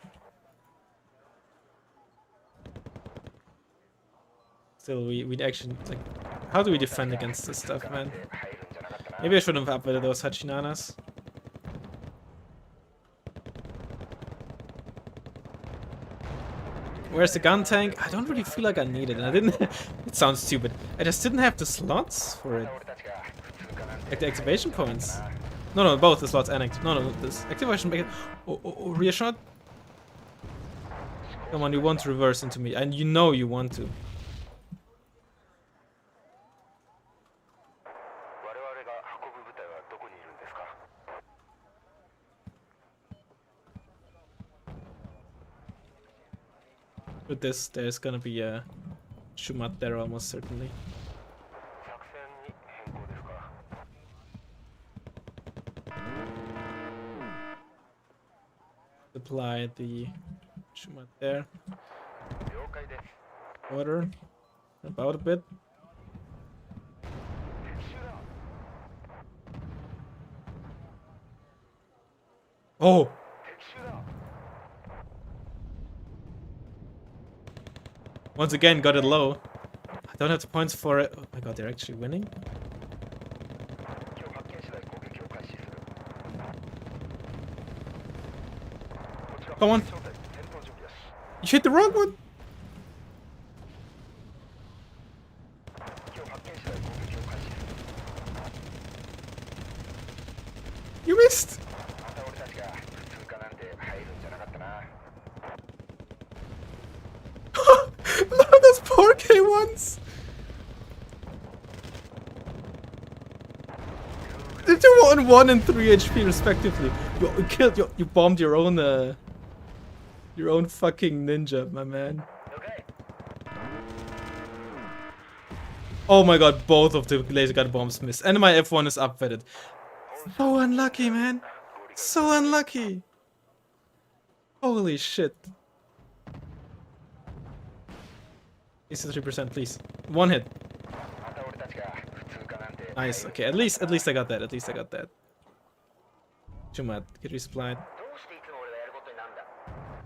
Speaker 1: Still, we actually, like, how do we defend against this stuff, man? Maybe I shouldn't have uploaded those Hachinanas. Where's the gun tank? I don't really feel like I need it. I didn't. It sounds stupid. I just didn't have the slots for it. Like the activation points. No, both the slots and no, this activation. Oh, rear shot. Come on, you want to reverse into me, and you know you want to. With this, there's gonna be a Shumat there almost certainly. Apply the Shumat there. Order. About a bit. Oh! Once again, got it low. I don't have the points for it. Oh my god, they're actually winning? Come on! You hit the wrong one! You missed! Look at those poor K1s! They're 2 on 1 and 3 HP respectively. You killed, you bombed your own fucking ninja, my man. Oh my god, both of the laser gun bombs missed. And my F1 is upfitted. So unlucky, man. So unlucky. Holy shit. 63%, please. One hit. Nice. Okay, at least I got that. At least I got that. Shumat, get resupplied.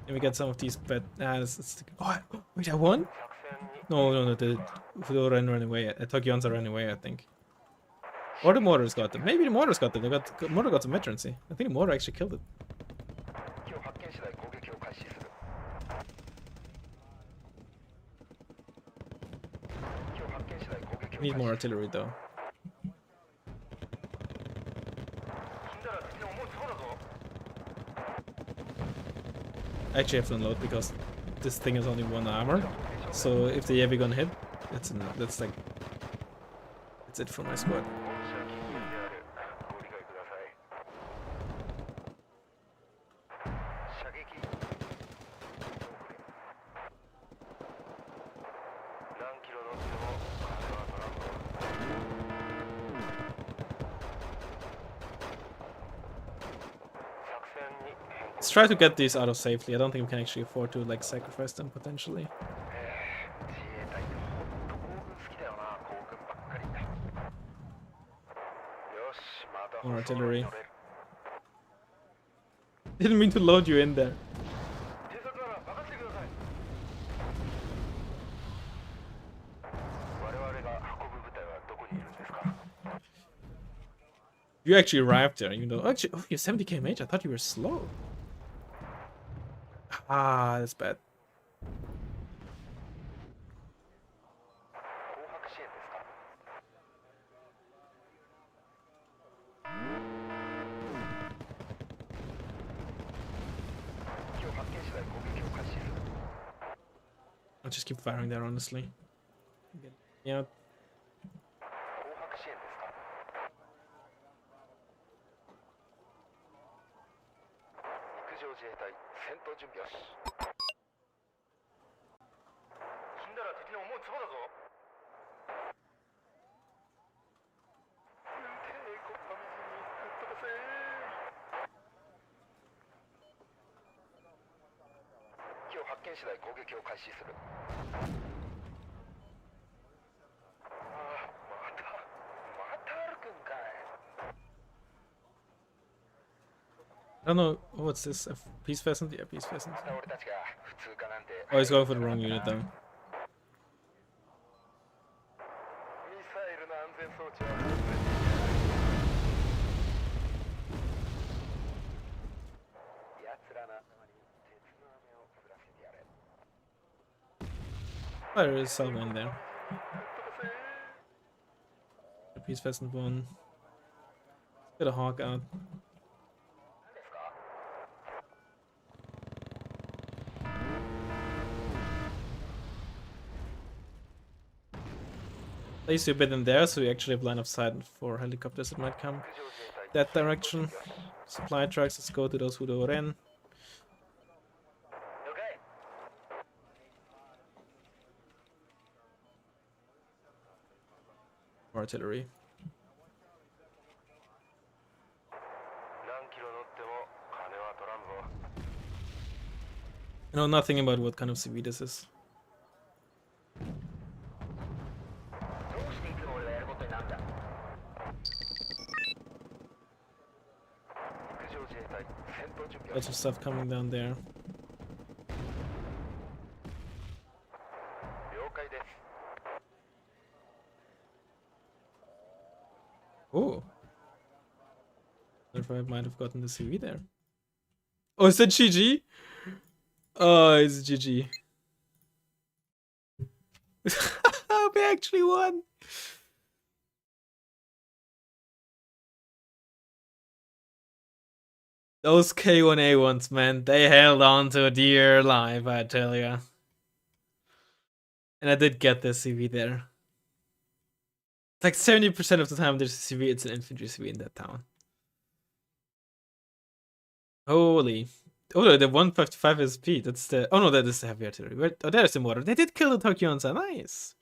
Speaker 1: Let me get some of these, but oh, wait, I won? No, the Fudoran ran away. Tokionza ran away, I think. Or the mortars got them. Maybe the mortars got them. Mortar got some veterancy. I think the mortar actually killed it.
Speaker 2: 敵を発見次第攻撃を開始する。敵を発見次第攻撃を開始する。
Speaker 1: Need more artillery though.
Speaker 2: 死んだら敵の思うつぼだぞ。
Speaker 1: I actually have to unload because this thing is only 1 armor. So if the heavy gun hit, that's like that's it for my squad.
Speaker 2: 本社近隣である。ご理解ください。射撃。何キロ乗っても風はトランプ。作戦に変更。
Speaker 1: Let's try to get these out of safely. I don't think we can actually afford to like sacrifice them potentially.
Speaker 2: 自衛隊ってほんと行軍好きだよな。行軍ばっかり。よし、また
Speaker 1: More
Speaker 2: 舗装路に
Speaker 1: artillery.
Speaker 2: 乗れる。
Speaker 1: Didn't mean to load you in there.
Speaker 2: 偵察なら任せてください。我々が運ぶ部隊はどこにいるんですか。
Speaker 1: You actually arrived there, even though actually, oh, you're 70k mage. I thought you were slow. Ah, that's bad.
Speaker 2: 紅白支援ですか。敵を発見次第攻撃を開始する。
Speaker 1: I'll just keep firing there, honestly. Yeah,
Speaker 2: 紅白支援ですか。陸上自衛隊戦闘準備よし。死んだら敵の思うつぼだぞ。帝国の水に吹っ飛ばせ。敵を発見次第攻撃を開始する。ああ、また歩くんかい。
Speaker 1: I don't know what's this. Peace pheasant? Yeah, peace pheasant.
Speaker 2: また俺たちが普通かなんて。
Speaker 1: Oh, he's going for the wrong unit though.
Speaker 2: ミサイルの安全装置は外れている。奴らの頭に鉄の飴を降らせてやれ。
Speaker 1: Oh, there is some in there. The peace pheasant one. Get a hawk out.
Speaker 2: 何ですか。
Speaker 1: Place you a bit in there so you actually have line of sight for helicopters that might come
Speaker 2: 陸上自衛隊
Speaker 1: that direction. Supply trucks, let's go to those Hudoren.
Speaker 2: 了解。
Speaker 1: More artillery.
Speaker 2: 何キロ乗っても金は取らんぞ。
Speaker 1: I know nothing about what kind of CV this is.
Speaker 2: どうしていつも俺がやることになるんだ。陸上自衛隊戦闘準備よ
Speaker 1: Lots
Speaker 2: し。
Speaker 1: of stuff coming down there.
Speaker 2: 了解です。
Speaker 1: Oh. If I might have gotten the CV there. Oh, is that GG? Oh, it's GG. We actually won. Those K1A ones, man, they held on to dear life, I tell ya. And I did get the CV there. Like 70% of the time there's a CV, it's an infantry CV in that town. Holy. Oh, the 155 SP. That's the. Oh no, that is the heavy artillery. Where... Oh, there's the mortar. They did kill the Tokionza. Nice.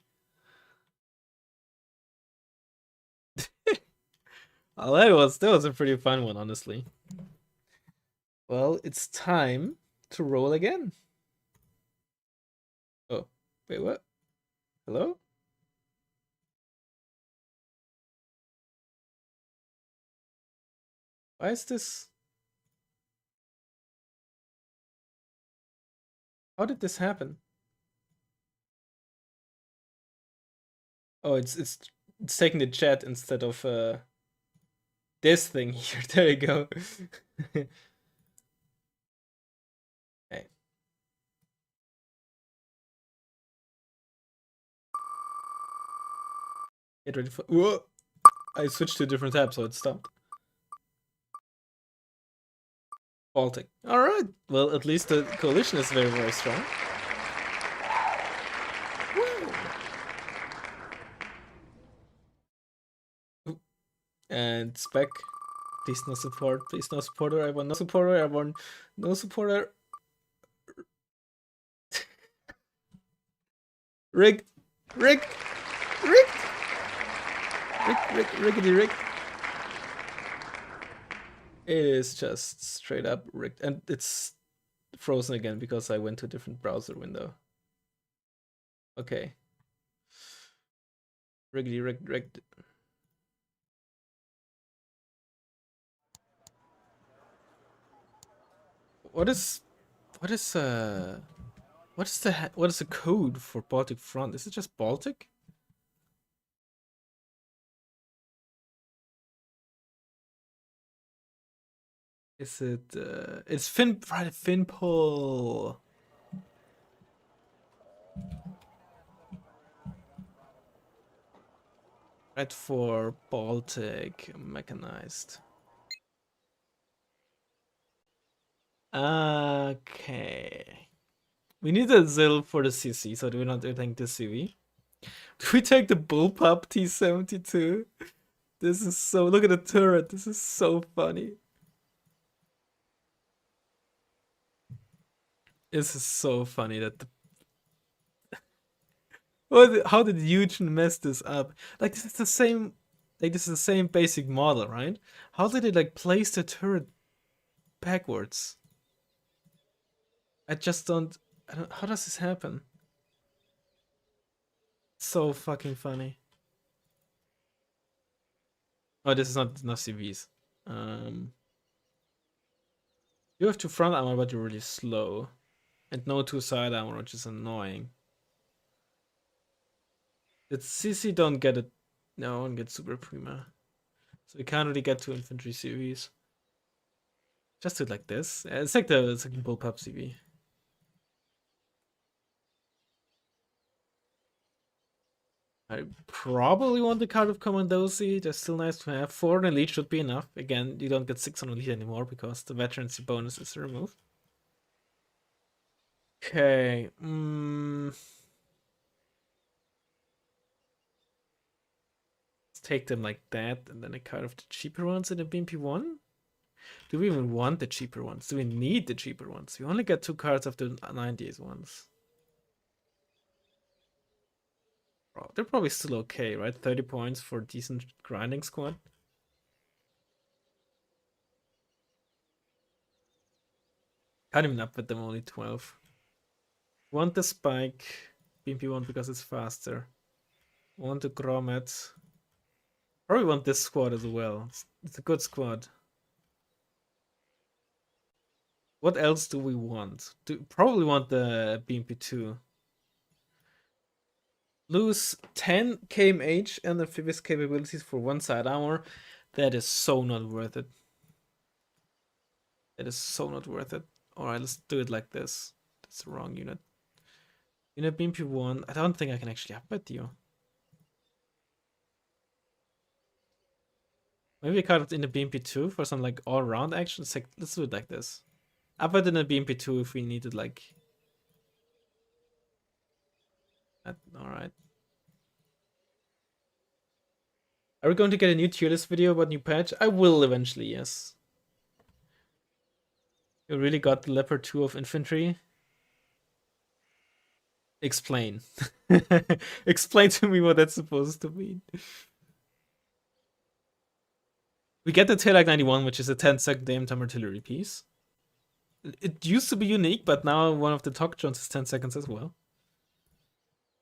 Speaker 1: Oh, that was a pretty fun one, honestly. Well, it's time to roll again. Oh, wait, what? Hello? Why is this? How did this happen? Oh, it's taking the chat instead of this thing here. There you go. Okay. Get ready for. Whoa! I switched to a different tab, so it stopped. Baltic. All right. Well, at least the coalition is very, very strong. Woo. And spec. Please no support. Please no supporter. I want no supporter. I want no supporter. Rigged. Rigged. Rigged. Riggedy rigged. It is just straight up rigged. And it's frozen again because I went to a different browser window. Okay. Riggedy rigged. What is the code for Baltic front? Is it just Baltic? Is it it's Finpol. Right for Baltic mechanized. Okay. We need a ZIL for the CC, so do we not take the CV? Do we take the Bullpup T72? This is so. Look at the turret. This is so funny. This is so funny that the. How did Eugen mess this up? Like this is the same. Like this is the same basic model, right? How did it like place the turret backwards? I just don't. How does this happen? So fucking funny. Oh, this is not enough CVs. You have 2 front armor, but you're really slow. And no 2 side armor, which is annoying. The CC don't get it. No one gets super prima. So we can't really get 2 infantry CVs. Just do it like this. It's like the second bullpup CV. I probably want the card of Commandosi. They're still nice to have. 4 on elite should be enough. Again, you don't get 6 on elite anymore because the veterancy bonus is removed. Okay. Let's take them like that, and then a card of the cheaper ones in the BMP1. Do we even want the cheaper ones? Do we need the cheaper ones? We only get 2 cards of the 90s ones. Oh, they're probably still okay, right? 30 points for a decent grinding squad. Can't even up with them, only 12. Want the spike, BMP1 because it's faster. Want the Grommet. Probably want this squad as well. It's a good squad. What else do we want? Probably want the BMP2. Lose 10 KMH and amphibious capabilities for 1 side armor. That is so not worth it. That is so not worth it. Alright, let's do it like this. That's the wrong unit. Unit BMP1. I don't think I can actually upbid you. Maybe I card it in the BMP2 for some like all-round action. Let's do it like this. Upbid in the BMP2 if we needed like... Alright. Are we going to get a new tier list video about new patch? I will eventually, yes. You really got the Leopard 2 of infantry? Explain. Explain to me what that's supposed to mean. We get the Tailak 91, which is a 10-second aim time artillery piece. It used to be unique, but now one of the Tok Jones is 10 seconds as well.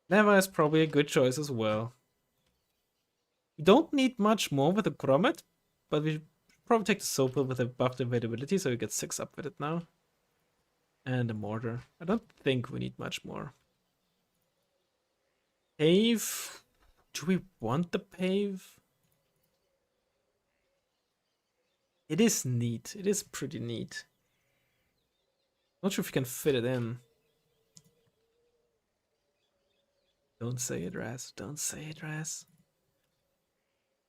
Speaker 1: Leva is probably a good choice as well. We don't need much more with the Grommet, but we should probably take the Sopel with a buffed availability, so we get 6 up with it now. And a mortar. I don't think we need much more. Cave. Do we want the pave? It is neat. It is pretty neat. Not sure if you can fit it in. Don't say it, Raz. Don't say it, Raz.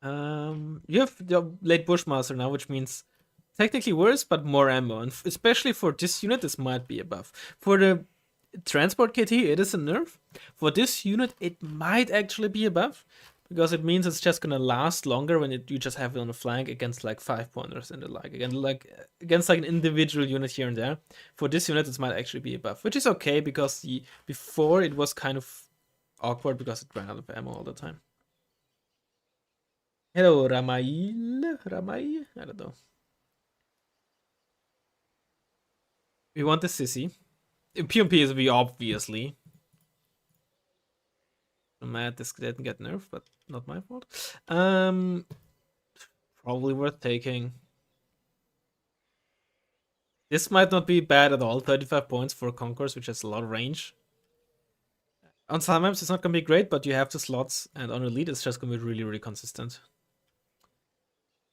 Speaker 1: You have the late Bushmaster now, which means technically worse, but more ammo. And especially for this unit, this might be a buff. For the transport KT, it is a nerf. For this unit, it might actually be a buff. Because it means it's just gonna last longer when you just have it on the flank against like 5-pointers and the like. Again, like against like an individual unit here and there. For this unit, it might actually be a buff, which is okay because before it was kind of awkward because it ran out of ammo all the time. Hello, Ramail? Ramai? I don't know. We want the sissy. PMP is V, obviously. I'm mad this didn't get nerfed, but not my fault. Probably worth taking. This might not be bad at all. 35 points for Concourse, which has a lot of range. On some maps, it's not gonna be great, but you have the slots, and on Elite, it's just gonna be really, really consistent.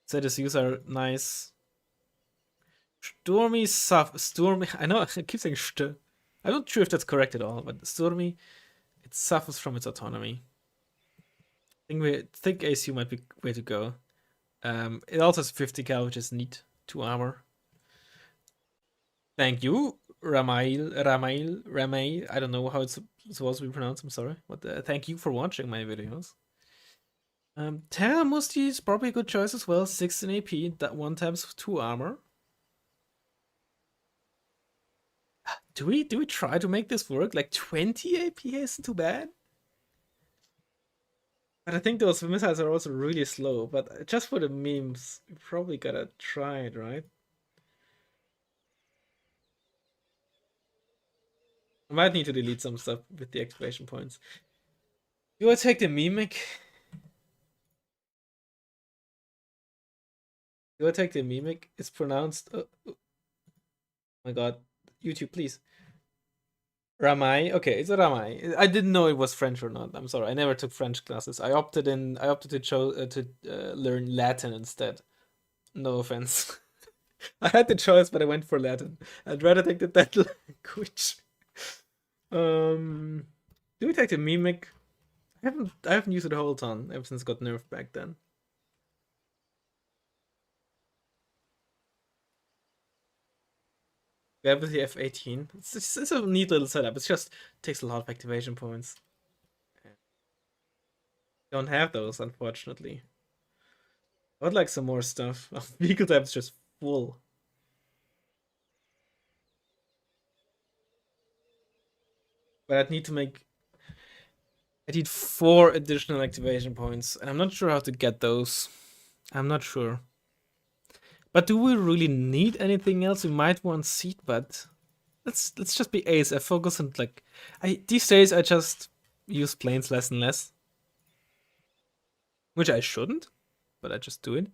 Speaker 1: ZSUs are nice. Stormy, I know, I keep saying st. I'm not sure if that's correct at all, but Stormy, it suffers from its autonomy. I think ACU might be way to go. It also has 50 cal, which is neat. 2 armor. Thank you, Ramail. I don't know how it's supposed to be pronounced. I'm sorry, but thank you for watching my videos. Terra Musti is probably a good choice as well. 16 AP, that 1 times 2 armor. Do we try to make this work? Like 20 AP isn't too bad. But I think those missiles are also really slow. But just for the memes, we probably gotta try it, right? I might need to delete some stuff with the exclamation points. Do I take the Mimic? Do I take the Mimic? It's pronounced... Oh my god. YouTube, please. Ramai. Okay, it's a Ramai. I didn't know it was French or not. I'm sorry. I never took French classes. I opted to learn Latin instead. No offense. I had the choice, but I went for Latin. I'd rather take that language. Do we take the Mimic? I haven't used it a whole ton ever since it got nerfed back then. We have the F18. It's a neat little setup. It just takes a lot of activation points. Don't have those, unfortunately. I would like some more stuff. Vehicle type's just full. But I need 4 additional activation points, and I'm not sure how to get those. I'm not sure. But do we really need anything else? We might want seat, but let's just be ASF focus and like these days I just use planes less and less. Which I shouldn't, but I just do it.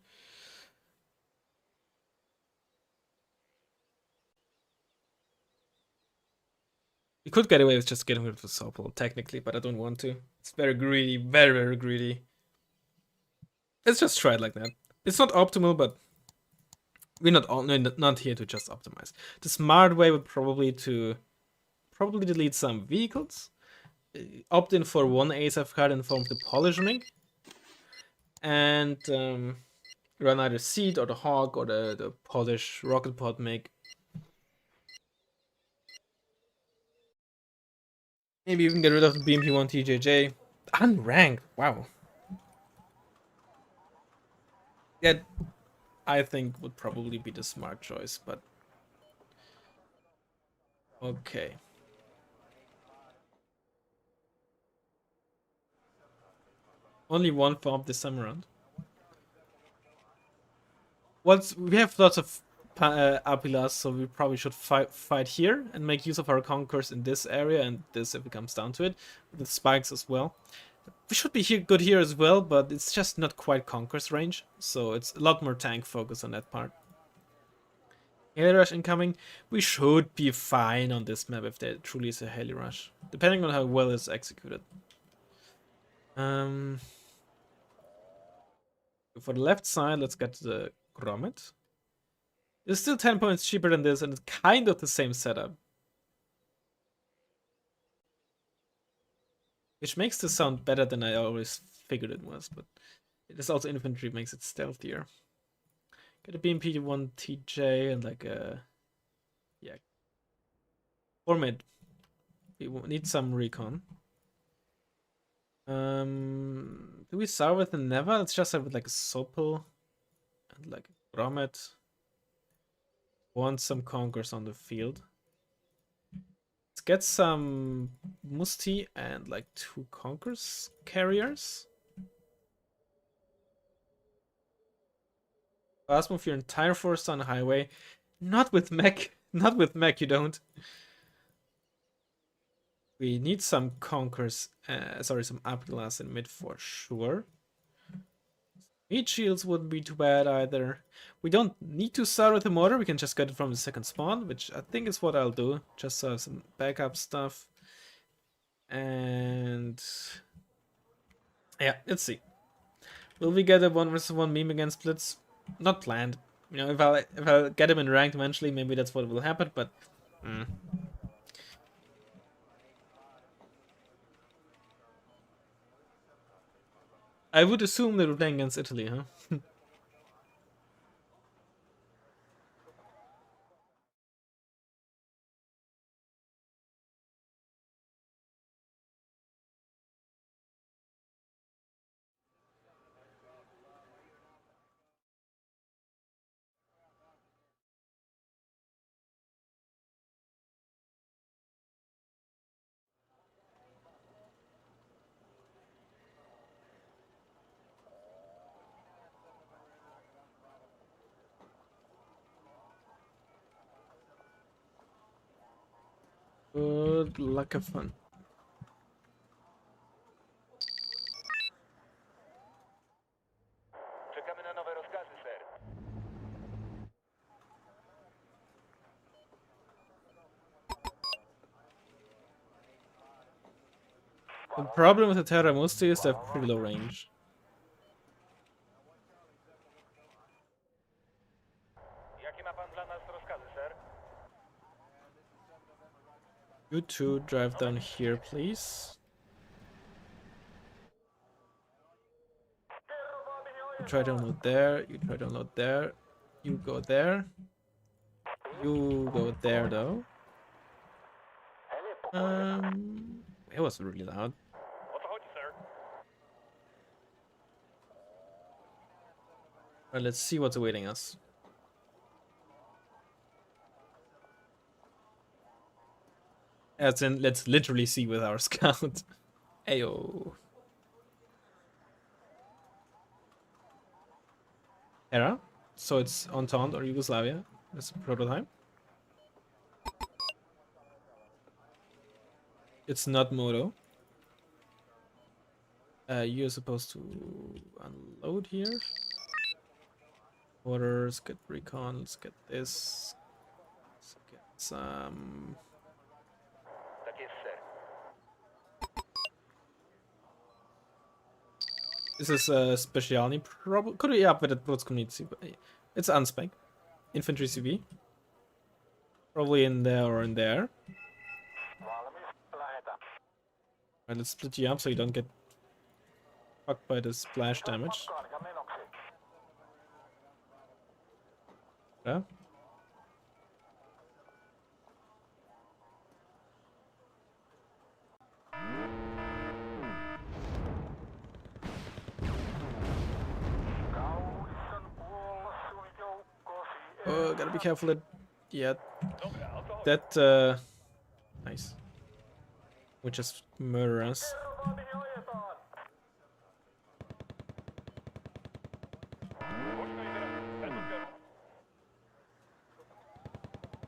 Speaker 1: You could get away with just getting rid of the Sopel, technically, but I don't want to. It's very greedy, very, very greedy. Let's just try it like that. It's not optimal, but we're not here to just optimize. The smart way would probably delete some vehicles, opt in for 1 ASF card in the form of the Polishing, and run either Seed or the Hawk or the Polish Rocket Pod make. Maybe even get rid of the BMP-1 TJJ. Unranked, wow. That, I think, would probably be the smart choice, but... Okay. Only 1 farm this time around. We have lots of Apilas, so we probably should fight here and make use of our conquers in this area and this if it comes down to it. With spikes as well. We should be good here as well, but it's just not quite conquers range, so it's a lot more tank focus on that part. Heli Rush incoming. We should be fine on this map if there truly is a Heli Rush, depending on how well it's executed. Um, for the left side, let's get the Grommet. It's still 10 points cheaper than this, and it's kind of the same setup. Which makes this sound better than I always figured it was, but it is also infantry, makes it stealthier. Get a BMP-1 TJ and like a... yeah. Or mid. We need some recon. Do we start with a Neva? Let's just start with like a Sopel and like a Grommet. Want some Conquers on the field. Let's get some Musti and like 2 Conquers carriers. Fast move your entire force on the highway. Not with mech. Not with mech, you don't. We need some Conquers. Some Upglass in mid for sure. Meat shields wouldn't be too bad either. We don't need to start with a mortar. We can just get it from the second spawn, which I think is what I'll do. Just so I have some backup stuff. And yeah, let's see. Will we get a 1v1 meme against Blitz? Not planned. You know, if I get him in ranked eventually, maybe that's what will happen. But I would assume that we're playing against Italy, huh? Good luck, have fun.
Speaker 2: Czekamy na nowe rozkazy, ser.
Speaker 1: The problem with the Terra Musti is they have pretty low range.
Speaker 2: Jakie ma pan dla nas rozkazy, ser?
Speaker 1: You two drive down here, please. You try to unload there. You try to unload there. You go there. You go there, though. It was really loud.
Speaker 2: O co chodzi, ser?
Speaker 1: Alright, let's see what's awaiting us. As in, let's literally see with our scout. Ayo. Era? So it's Entente or Yugoslavia. That's a prototype. It's not Moto. You're supposed to unload here. Orders, get recon, let's get this. Let's get some...
Speaker 2: Tak jest, ser.
Speaker 1: This is a specialty, probably. Could be up with it, community, but it's unspec. Infantry CV. Probably in there or in there. Alright, let's split you up so you don't get fucked by the splash damage. Yeah. Oh, gotta be careful that... yeah. That, nice. Would just murder us.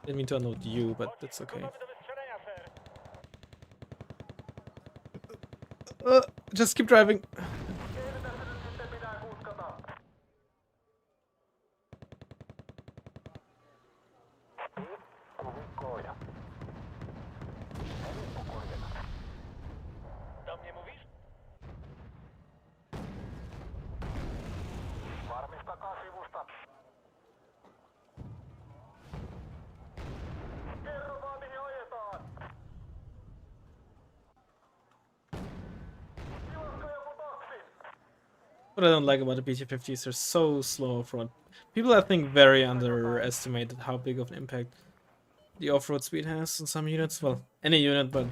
Speaker 1: Didn't mean to unload you, but that's okay.
Speaker 2: Gotowy do wystrzelenia, ser.
Speaker 1: Just keep driving.
Speaker 2: Do mnie mówisz?
Speaker 1: What I don't like about the BT-50s, they're so slow front. People, I think, very underestimated how big of an impact the off-road speed has in some units. Well, any unit, but...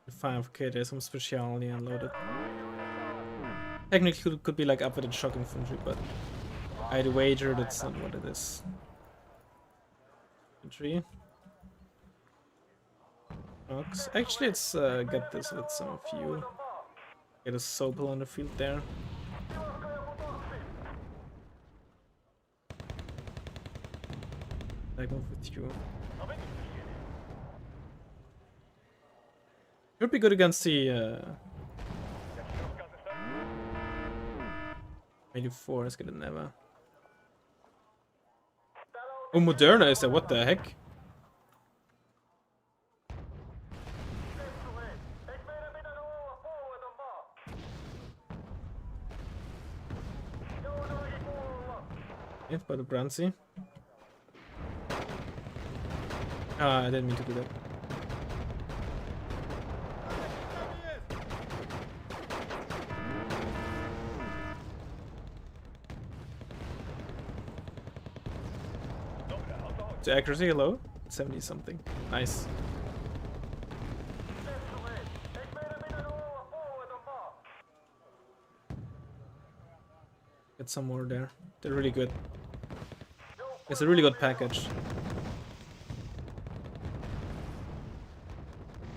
Speaker 1: Fine, okay, there's some speciality unloaded. Technically, it could be like upward and shock infantry, but I'd wager that's not what it is. Infantry. Rocks. Actually, let's get this with some fuel. Get a Sopel on the field there. I go with you. Could be good against the 84 is gonna never. Oh, Moderna is there? What the heck? Hit by the Brancy. Ah, I didn't mean to do that. The accuracy low? 70 something. Nice. Get some more there. They're really good. It's a really good package.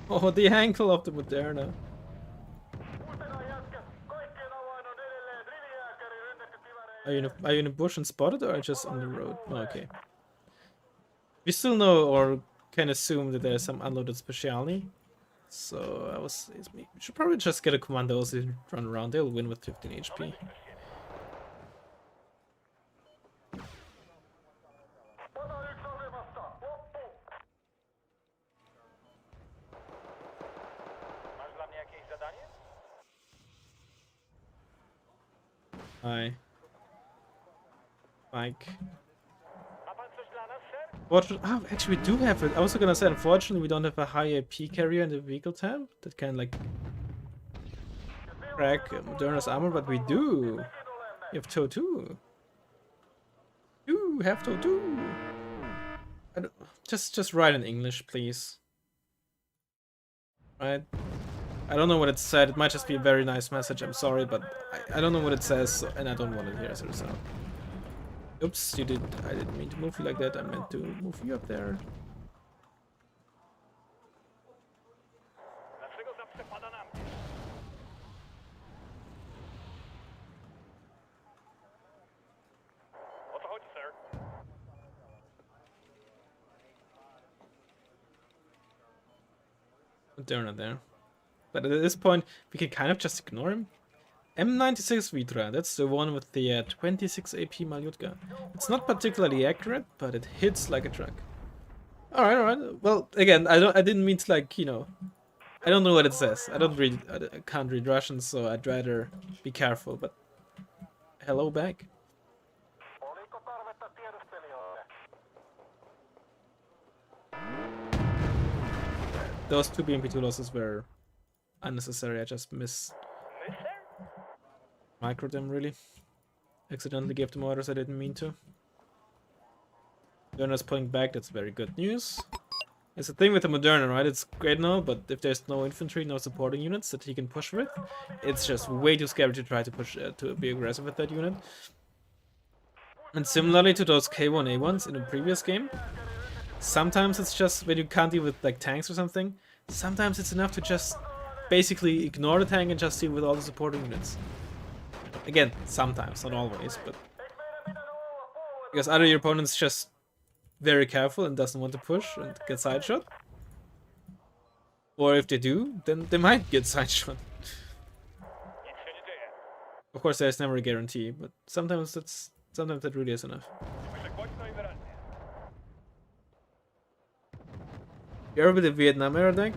Speaker 1: Oh, the ankle of the Moderna. Are you in a bush and spotted, or just on the road? Oh, okay. We still know or can assume that there's some unloaded speciality. So we should probably just get a commandos and run around. They'll win with 15 HP. Hi. Mike. Actually, we do have it. I was gonna say, unfortunately, we don't have a high AP carrier in the vehicle tab that can, like, crack Moderna's armor, but we do. You have TOW 2. You have TOW 2. Just write in English, please. Right? I don't know what it said. It might just be a very nice message. I'm sorry, but I don't know what it says, and I don't want it here, so. Oops, I didn't mean to move you like that. I meant to move you up there. They're not there. But at this point, we can kind of just ignore him. M96 Vitra, that's the one with the 26 AP Malyutka. It's not particularly accurate, but it hits like a truck. Alright. Well, again, I didn't mean to, like, you know, I don't know what it says. I can't read Russian, so I'd rather be careful, but hello back. Those two BMP2 losses were unnecessary. I just microed them, really. Accidentally gave them orders I didn't mean to. Moderna's pulling back, that's very good news. It's the thing with the Moderna, right? It's great now, but if there's no infantry, no supporting units that he can push with, it's just way too scary to try to push, to be aggressive with that unit. And similarly to those K1A1s in the previous game, sometimes it's just, when you can't deal with, like, tanks or something, sometimes it's enough to just basically ignore the tank and just deal with all the supporting units. Again, sometimes, not always, but because either your opponent's just very careful and doesn't want to push and get side shot, or if they do, then they might get side shot. Of course, there's never a guarantee, but sometimes that really is enough. You ever with the Vietnam era deck?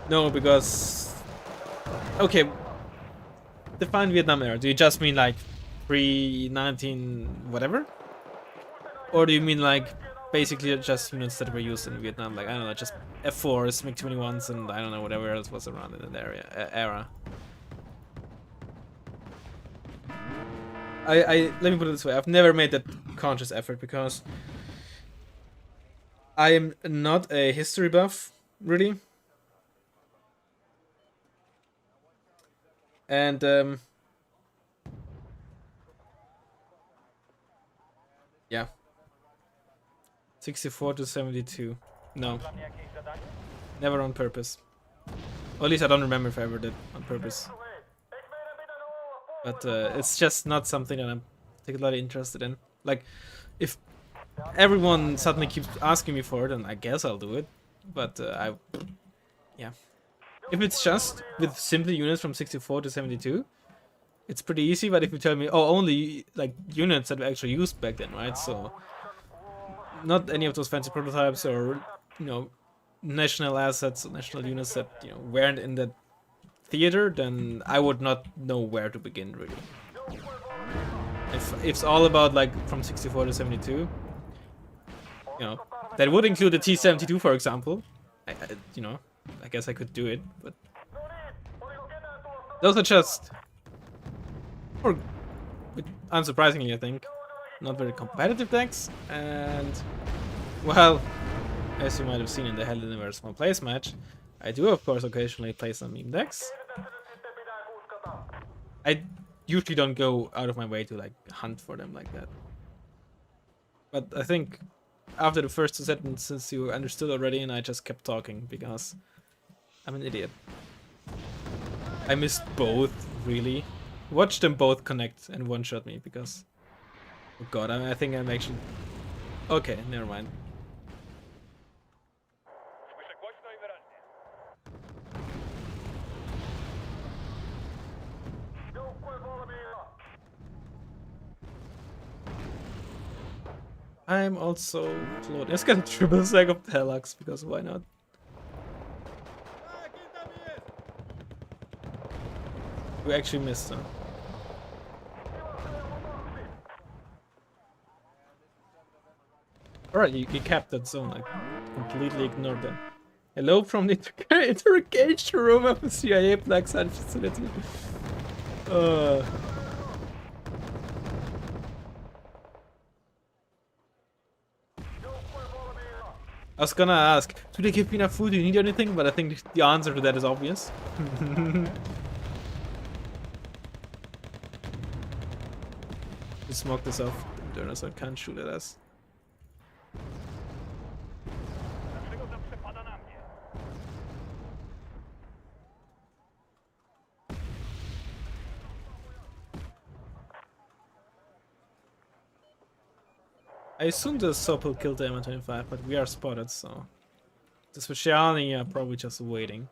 Speaker 1: No, because okay. Define Vietnam era. Do you just mean like pre-19 whatever? Or do you mean like basically just units that were used in Vietnam, like I don't know, just F4s, MiG-21s, and I don't know whatever else was around in that era. Let me put it this way: I've never made that conscious effort because I am not a history buff, really, and yeah, 64 to 72. No, never on purpose. Or at least I don't remember if I ever did on purpose. But it's just not something that I'm particularly interested in. Like, if everyone suddenly keeps asking me for it, then I guess I'll do it. But yeah. If it's just with simple units from 64 to 72, it's pretty easy. But if you tell me, oh, only like units that were actually used back then, right? So not any of those fancy prototypes or national assets, national units that weren't in that theater, then I would not know where to begin really. If it's all about like from 64 to 72, that would include the T-72, for example. I guess I could do it, but those are just, or unsurprisingly, I think, not very competitive decks. And well, as you might have seen in the Hell in a Very Small Place match, I do of course occasionally play some meme decks. I usually don't go out of my way to like hunt for them like that. But I think after the first 2 sentences you understood already, and I just kept talking because I'm an idiot. I missed both, really. Watch them both connect and one-shot me because... Oh god, I think I'm actually... Okay, never mind. I'm also floating. Let's get a triple stack of Telux, because why not? We actually missed them. Alright, you capped that zone. I completely ignored that. Hello from the interrogation room of the CIA Black Site facility. I was gonna ask, do they give me enough food? Do you need anything? But I think the answer to that is obvious. Just smoke this off. The dinosaur can't shoot at us. I assume the Sopel killed the M25, but we are spotted, so... The Specialni are probably just waiting.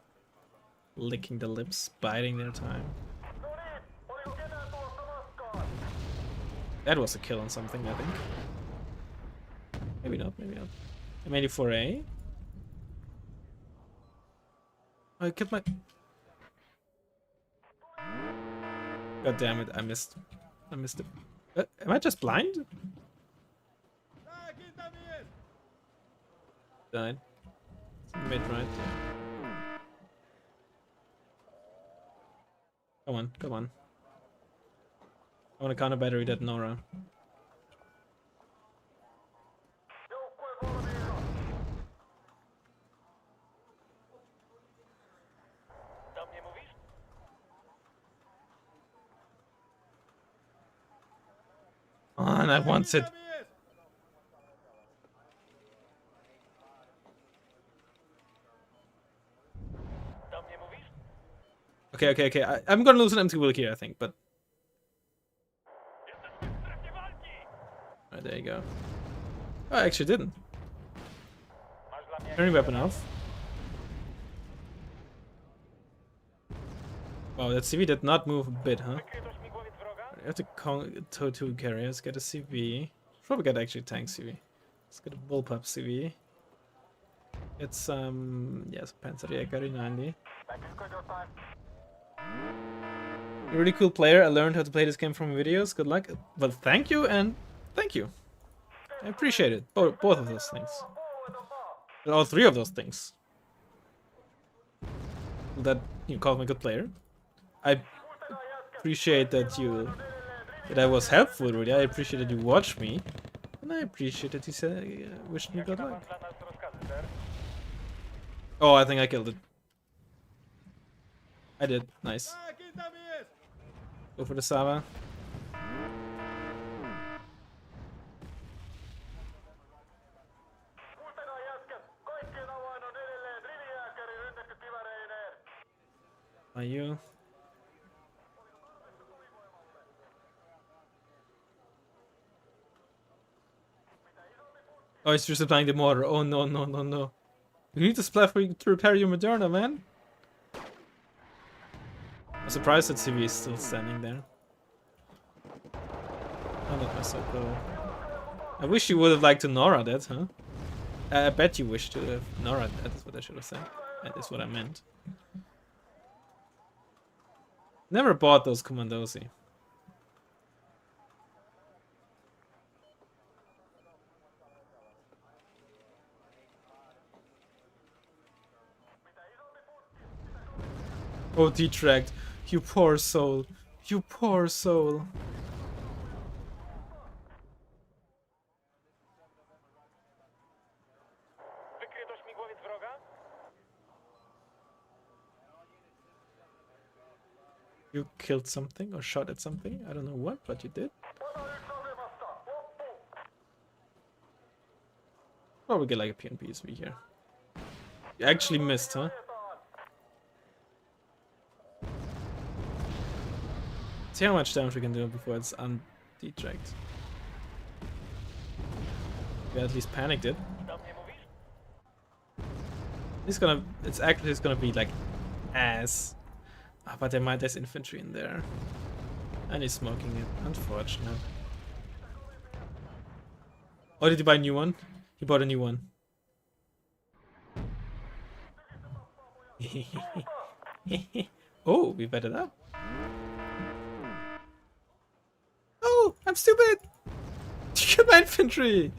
Speaker 1: Licking the lips, biding their time. That was a kill on something, I think. Maybe not, maybe not. M84A? Oh, I killed my... God damn it, I missed it. Am I just blind? Died. Mid right. Come on, come on. I want to counter battery that Nora. On, I want it. Okay. I'm gonna lose an empty wheel here, I think, but... Alright, there you go. Oh, I actually didn't. Turning weapon off. Wow, that CV did not move a bit, huh? You have to tow 2 carriers, get a CV. Probably get actually tank CV. Let's get a bullpup CV. Get some... yes, Panzerjäger 90. You're a really cool player. I learned how to play this game from videos. Good luck. Well, thank you and thank you. I appreciate it. Both of those things. All three of those things. That you call me a good player. I appreciate that I was helpful, really. I appreciate that you watched me. And I appreciate that you said wished me good luck. Oh, I think I killed it. I did. Nice. Go for the Sava. Are you? Oh, he's just applying the mortar. Oh no, no, no, no. You need to splat for you to repair your Moderna, man. I'm surprised that CV is still standing there. Oh, not my so pro. I wish you would have liked to Nora that, huh? I bet you wish to have Nora that, is what I should have said. That is what I meant. Never bought those Commandosi. Oh, detract. You poor soul. You poor soul. You killed something or shot at something. I don't know what, but you did. Probably get like a PNPSV here. You actually missed, huh? See how much damage we can do before it's undetract. We at least panicked it. It's gonna be like ass. Ah, but there's infantry in there. And he's smoking it. Unfortunate. Oh, did you buy a new one? He bought a new one. Oh, we betted up. Oh, I'm stupid! You killed my infantry!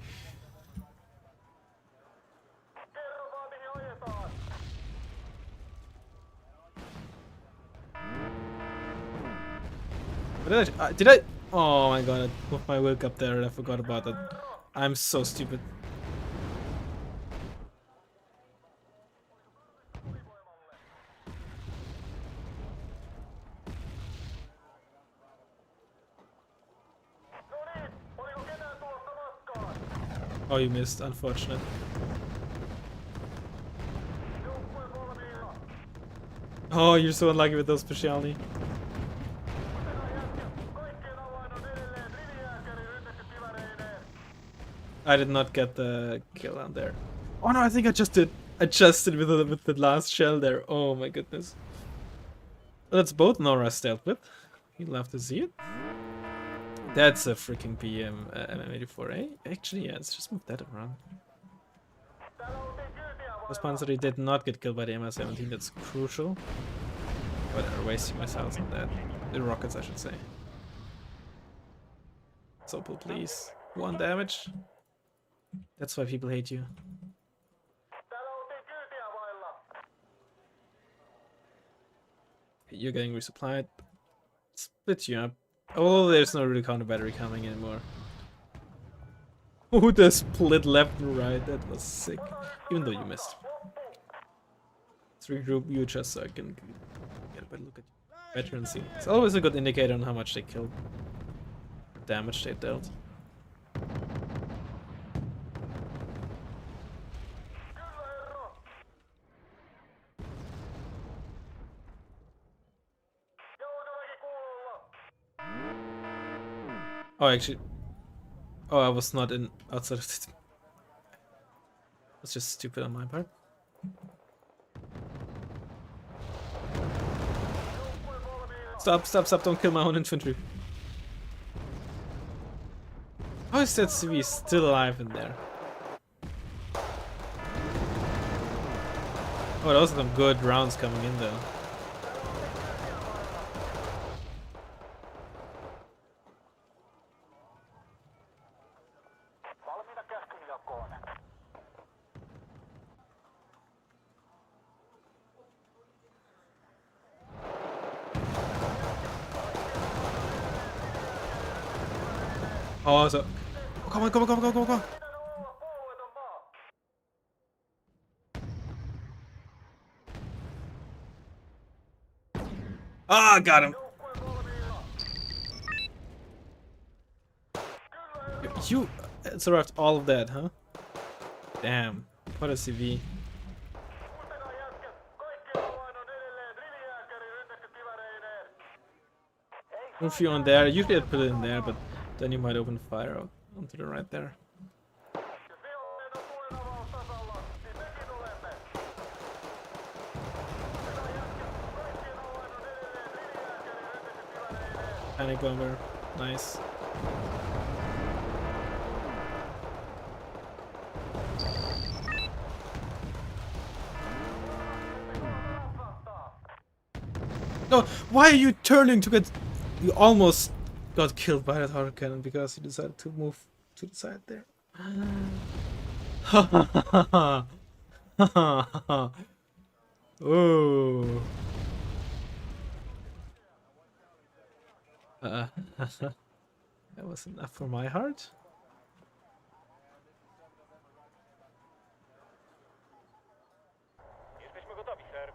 Speaker 1: Did I? Oh my god, I moved my work up there and I forgot about it. I'm so stupid. Oh, you missed, unfortunate. Oh, you're so unlucky with those specialty. I did not get the kill on there. Oh no, I think I just did. I just did with the last shell there. Oh my goodness. That's both Nora's dealt with. You'd love to see it. That's a freaking PM MM84A. Actually, yeah, let's just move that around. Responsory did not get killed by the MI-17. That's crucial. But I'm wasting myself on that. The rockets, I should say. Sopel, please. 1 damage. That's why people hate you. You're getting resupplied. Split you up. Oh, there's no really counter battery coming anymore. Oh, the split left and right. That was sick. Even though you missed. Let's regroup you just so I can get a better look at you. Veterancy. It's always a good indicator on how much they killed. Damage they dealt. Oh, actually. Oh, I was not in outside of it. That's just stupid on my part. Stop, stop, stop, don't kill my own infantry. How is that CV still alive in there? Oh, those are some good rounds coming in though. Oh, so come on, come on, come on, come on, come on. Ah, got him. You survived all of that, huh? Damn, what a CV. Move you on there. Usually I'd put it in there, but then you might open fire onto the right there. Panic bomber, nice. No, why are you turning to get? You almost got killed by that hard cannon because you decided to move to the side there. Ha ha ha ha ha ha. Oh. That was enough for my heart.
Speaker 2: Jesteśmy gotowi, sir.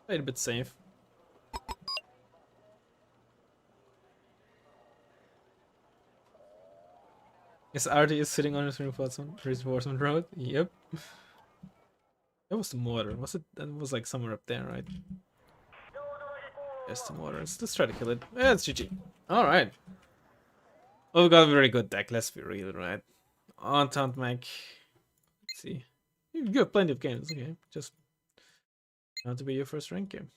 Speaker 1: Played a bit safe. Yes, Artie is sitting on his reinforcement road. Yep. That was the mortar. Was it? That was like somewhere up there, right? Yes, the mortar. Let's try to kill it. Yeah, it's GG. Alright. Oh, we got a very good deck, let's be real, right? Entente Mech. Let's see. You have plenty of games, okay. Just not to be your first rank game.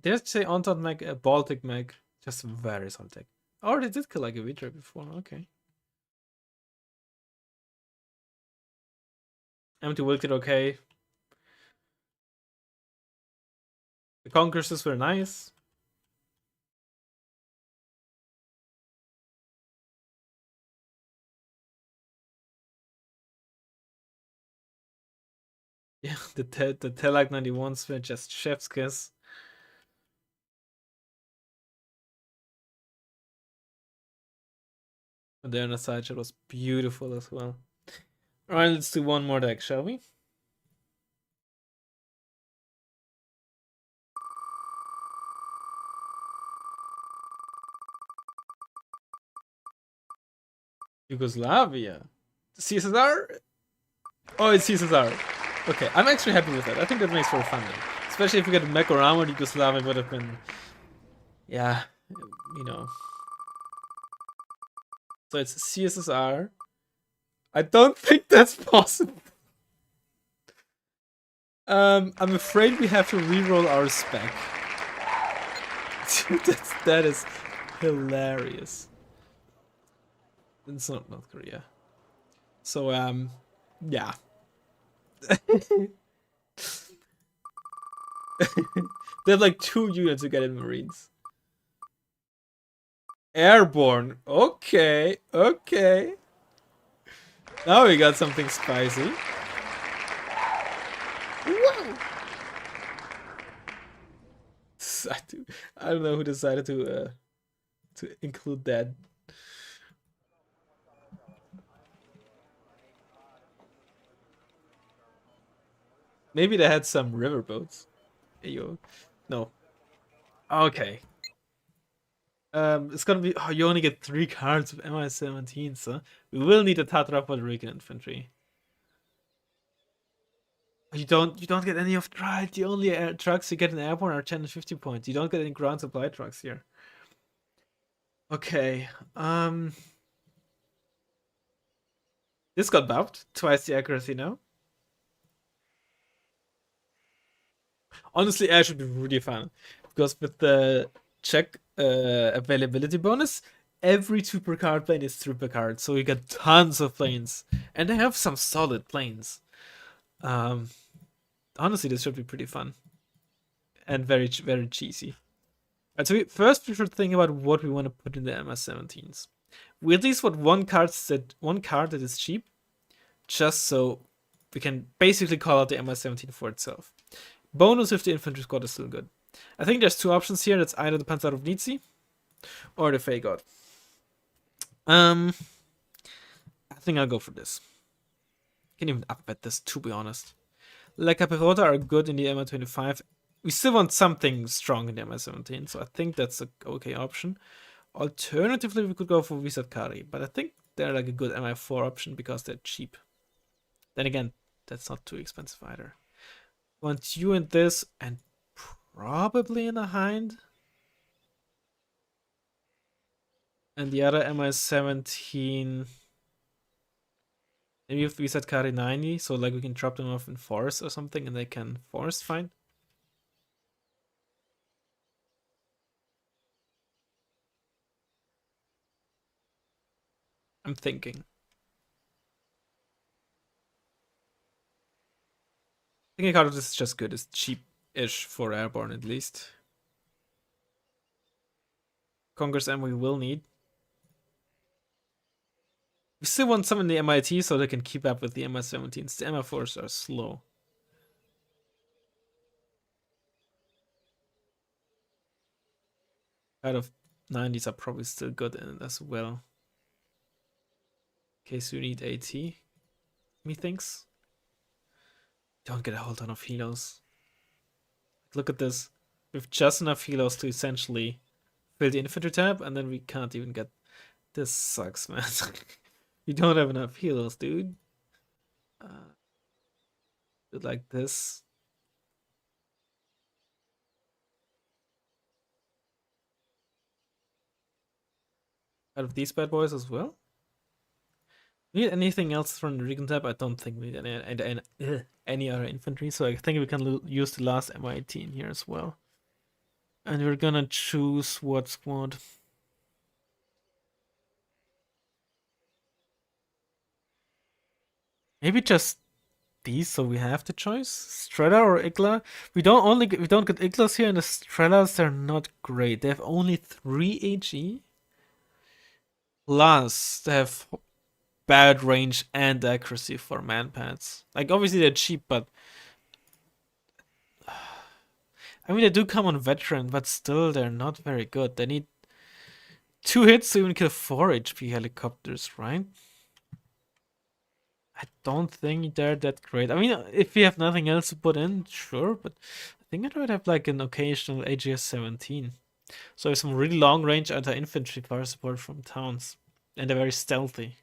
Speaker 1: Did I say Entente Mech, a Baltic Mech? Just very solid deck. Oh, they did kill like a Vitra before, okay. Empty Will did okay. The Conqueresses were nice. Yeah, the Telak 91s were just chef's kiss. And the other side shot was beautiful as well. Alright, let's do one more deck, shall we? Yugoslavia. CSSR? Oh, it's CSSR. Okay, I'm actually happy with that. I think that makes for fun then. Especially if we get a mech around Yugoslavia, would have been... Yeah, you know. So it's CSSR. I don't think that's possible. I'm afraid we have to reroll our spec. That is hilarious. It's not North Korea. So, yeah. They have like 2 units to get in Marines. Airborne. Okay, okay. Now we got something spicy. Whoa. I don't know who decided to include that. Maybe they had some riverboats. Ayo. No. Okay. It's gonna be. Oh, you only get 3 cards of MI-17, so we will need a Tatra Puerto Rican infantry. You don't get any of right. The only trucks you get in Airborne are 10 and 50 points. You don't get any ground supply trucks here. Okay. This got buffed. Twice the accuracy now. Honestly, Air should be really fun. Because with the check availability bonus, every 2 per card plane is 3 per card. So you get tons of planes. And they have some solid planes. Honestly, this should be pretty fun. And very, very cheesy. Right, so first we should think about what we want to put in the MS-17s. We at least want one card that is cheap, just so we can basically call out the Mi-17 for itself. Bonus if the infantry squad is still good. I think there's two options here. That's either the Panzer of Nietzsche or the Fey God. I think I'll go for this. Can't even upbet this, to be honest. La Caperota are good in the Mi-25. We still want something strong in the Mi-17, so I think that's an okay option. Alternatively, we could go for Visatkari, but I think they're like a good Mi-4 option because they're cheap. Then again, that's not too expensive either. Want you in this and probably in a Hind. And the other Mi-17, maybe if we set Kari 90, so like we can drop them off in forest or something and they can forest find. I'm thinking. Thinking out of this is just good. It's cheap-ish for Airborne at least. Congress M we will need. We still want some in the MIT so they can keep up with the Mi-17s. The Mi-4s are slow. Out of 90s are probably still good in it as well. In case you need AT, methinks. Don't get a whole ton of helos. Look at this. With just enough helos to essentially fill the infantry tab, and then we can't even get... This sucks, man. You don't have enough helos, dude. Do it like this. Out of these bad boys as well. Need anything else from the recon tab? I don't think we need any other infantry, so I think we can use the last Mi-18 here as well. And we're gonna choose what squad? Maybe just these, so we have the choice. Strela or Igla. We don't get Iglas here, and the Strelas they're not great. They have only 3 AG. Plus, they have bad range and accuracy for manpads. Like, obviously they're cheap, but I mean, they do come on veteran, but still they're not very good. They need 2 hits to even kill 4 HP helicopters, right? I don't think they're that great. I mean, if we have nothing else to put in, sure, but I think I'd rather have like an occasional AGS-17. So some really long range anti-infantry fire support from towns. And they're very stealthy.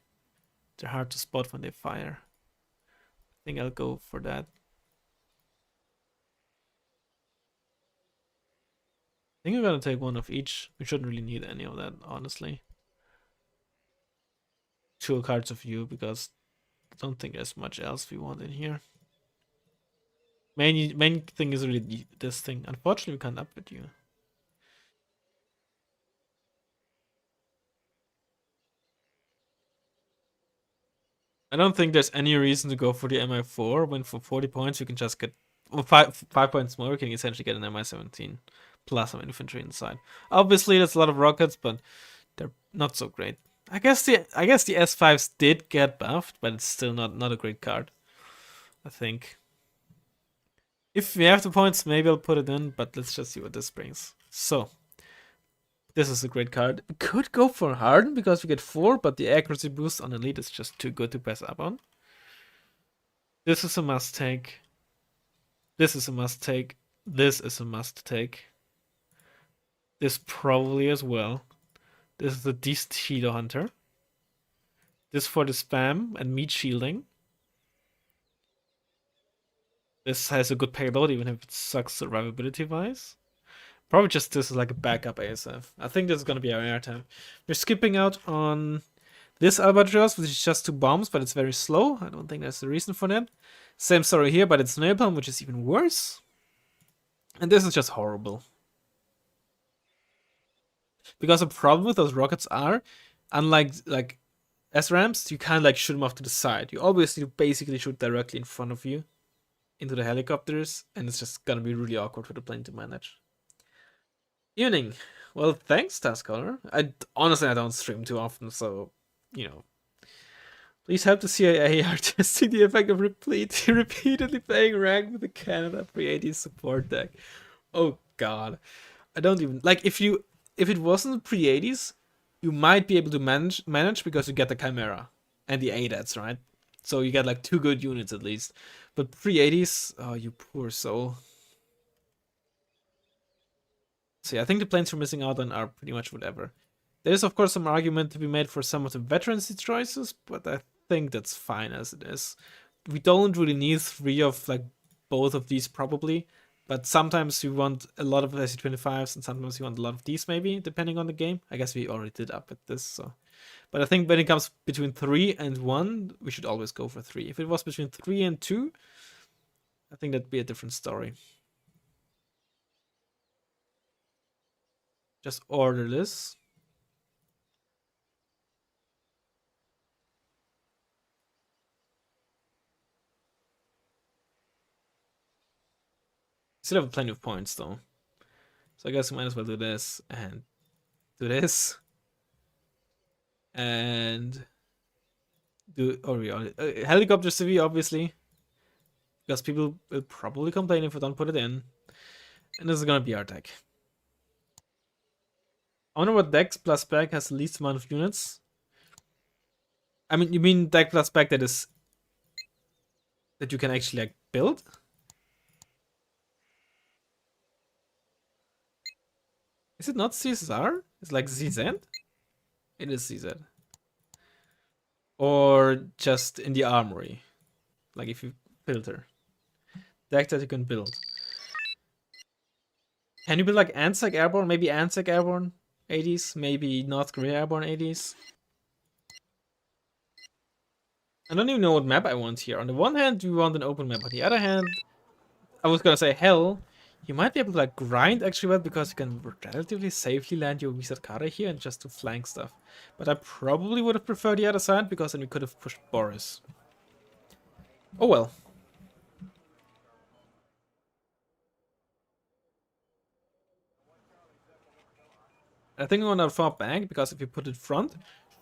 Speaker 1: They're hard to spot when they fire. I think I'll go for that. I think we're gonna take one of each. We shouldn't really need any of that, honestly. 2 cards of you, because I don't think there's much else we want in here. Main thing is really this thing. Unfortunately, we can't upgrade you. I don't think there's any reason to go for the Mi-4 when for 40 points you can just get... Well, 5 points more, you can essentially get an Mi-17 plus some infantry inside. Obviously, there's a lot of rockets, but they're not so great. I guess the S5s did get buffed, but it's still not a great card, I think. If we have the points, maybe I'll put it in, but let's just see what this brings. So, this is a great card. Could go for Harden because we get 4, but the accuracy boost on Elite is just too good to pass up on. This is a must take. This is a must take. This is a must take. This probably as well. This is a decent Helo Hunter. This for the spam and meat shielding. This has a good payload even if it sucks survivability wise. Probably just this is like a backup ASF. I think this is gonna be our airtime. We're skipping out on this Albatross, which is just 2 bombs, but it's very slow. I don't think there's a reason for that. Same story here, but it's napalm, which is even worse. And this is just horrible. Because the problem with those rockets are, unlike like SRAMs, you can't like shoot them off to the side. You obviously basically shoot directly in front of you into the helicopters, and it's just gonna be really awkward for the plane to manage. Evening. Well, thanks, Taskcaller. Honestly, I don't stream too often, so, you know, Please help the CIA are testing the effect of repeatedly playing ranked with the Canada pre-80 support deck. Oh god. I don't even like if it wasn't pre-80s, you might be able to manage because you get the Chimera and the ADATs, right? So you get like 2 good units at least. But pre-80s, oh you poor soul. So yeah, I think the planes we're missing out on are pretty much whatever. There is of course some argument to be made for some of the veterans choices, but I think that's fine as it is. We don't really need 3 of like both of these probably, but sometimes you want a lot of SC-25s and sometimes you want a lot of these maybe, depending on the game. I guess we already did up at this, so. But I think when it comes between 3 and 1, we should always go for 3. If it was between 3 and 2, I think that'd be a different story. Just order this. Still have plenty of points though. So I guess we might as well do this and do this. And do helicopter CV obviously. Because people will probably complain if we don't put it in. And this is gonna be our deck. I wonder what deck plus back has the least amount of units. I mean, you mean deck plus back that you can actually like build? Is it not CSR? It's like ZZ? It is ZZ. Or just in the armory. Like if you filter. Deck that you can build. Can you build like ANZAC Airborne? Maybe ANZAC Airborne 80s? Maybe North Korea Airborne 80s? I don't even know what map I want here. On the one hand, we want an open map. On the other hand, I was gonna say hell. You might be able to like grind actually well because you can relatively safely land your Wisat here and just to flank stuff. But I probably would have preferred the other side because then we could have pushed Boris. Oh well. I think we want to far back because if you put it front,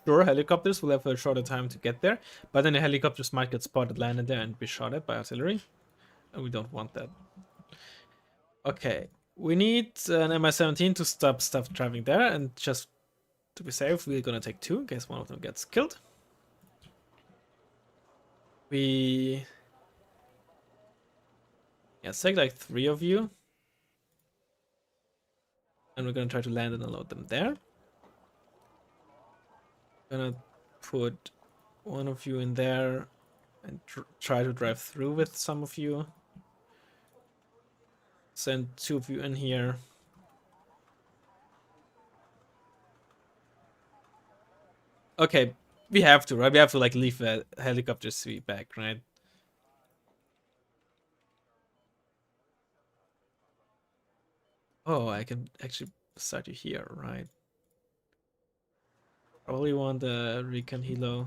Speaker 1: sure, helicopters will have a shorter time to get there, but then the helicopters might get spotted landed there and be shot at by artillery. And we don't want that. Okay, we need an Mi-17 to stop stuff traveling there, and just to be safe, we're gonna take 2 in case one of them gets killed. Let's take like 3 of you. And we're gonna try to land and unload them there. Gonna put 1 of you in there and try to drive through with some of you. Send 2 of you in here. Okay, we have to, right? We have to like leave the helicopter sweep back, right? Oh, I can actually start you here, right? Probably want the recon helo.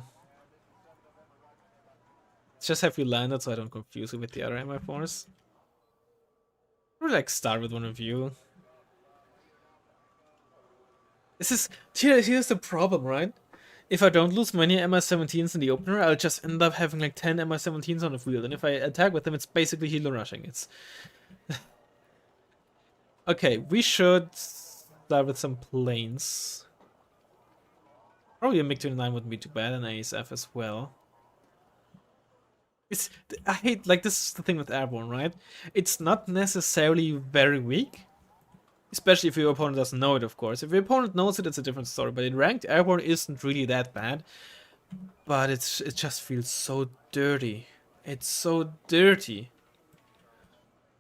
Speaker 1: Let's just have you landed so I don't confuse you with the other Mi-4s. Or like start with 1 of you. Here's the problem, right? If I don't lose many Mi-17s in the opener, I'll just end up having like 10 Mi-17s on the field. And if I attack with them, it's basically helo rushing. It's okay, we should start with some planes. Probably a MiG-29 wouldn't be too bad, and ASF as well. I hate, like, this is the thing with Airborne, right? It's not necessarily very weak. Especially if your opponent doesn't know it, of course. If your opponent knows it, it's a different story. But in ranked, Airborne isn't really that bad. But it just feels so dirty. It's so dirty.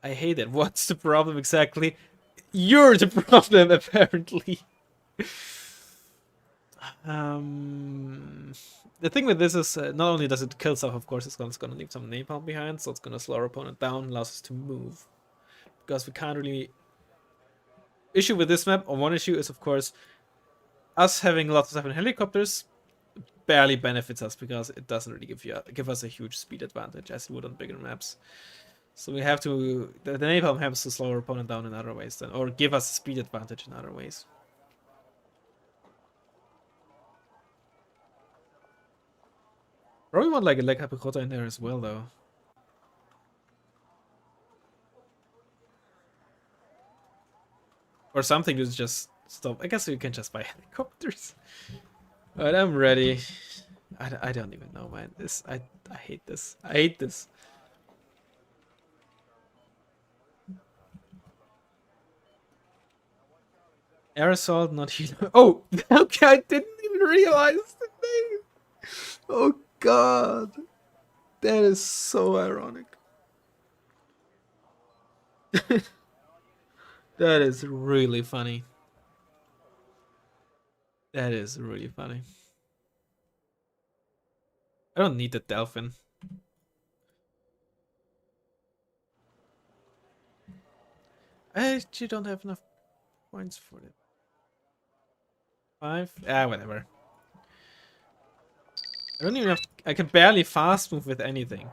Speaker 1: I hate it. What's the problem exactly? You're the problem, apparently. The thing with this is not only does it kill stuff, of course, it's gonna leave some napalm behind, so it's gonna slow our opponent down, allows us to move. Because we can't really... Issue with this map, or one issue, is of course us having lots of stuff in helicopters barely benefits us because it doesn't really give us a huge speed advantage as it would on bigger maps. So we have to... The napalm helps to slow our opponent down in other ways then, or give us a speed advantage in other ways. Probably want like a leg Picota in there as well, though. Or something to just stop. I guess we can just buy helicopters. Alright, I'm ready. I don't even know, man. I hate this. I hate this. Air assault, not healer. Oh, okay, I didn't even realize the name. Oh god, that is so ironic. That is really funny. That is really funny. I don't need the dolphin. I actually don't have enough points for it. 5? Ah, whatever. I don't even have. I can barely fast move with anything.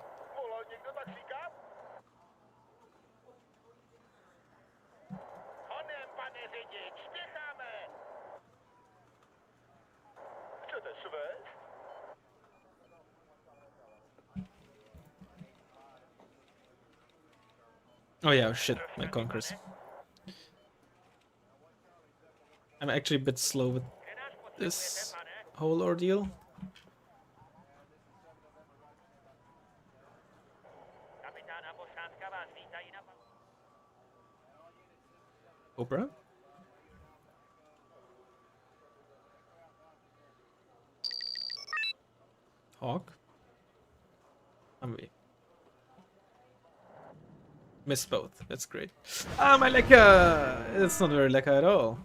Speaker 1: Oh yeah, shit, my Conquerors. I'm actually a bit slow with this whole ordeal. Cobra? Hawk? I'm wait. Missed both. That's great. Ah, my Lekka! It's not very Lekka at all.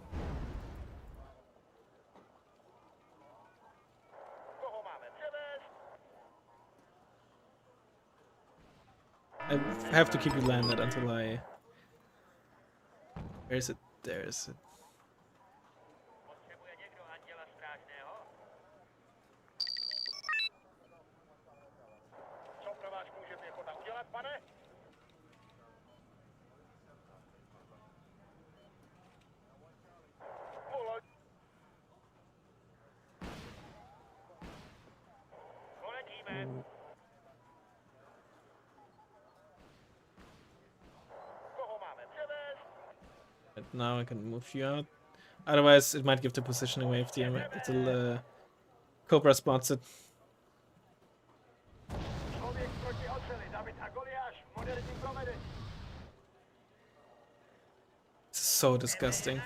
Speaker 1: I have to keep you landed until I... Where is it? There is it. But now I can move you out. Otherwise, it might give the positioning away if the Cobra spots it. It's so disgusting.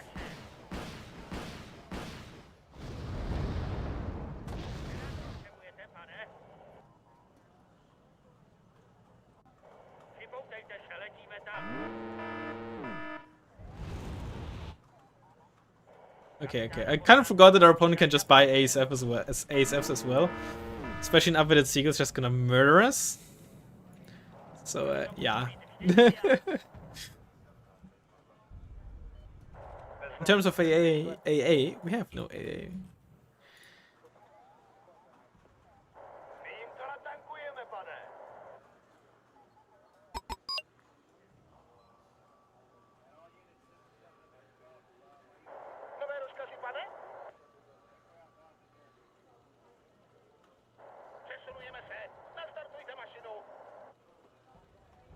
Speaker 1: Okay. I kind of forgot that our opponent can just buy ASF as well, as ASFs as well. Especially an updated Seagull's just gonna murder us. So, yeah. In terms of AA, we have no AA.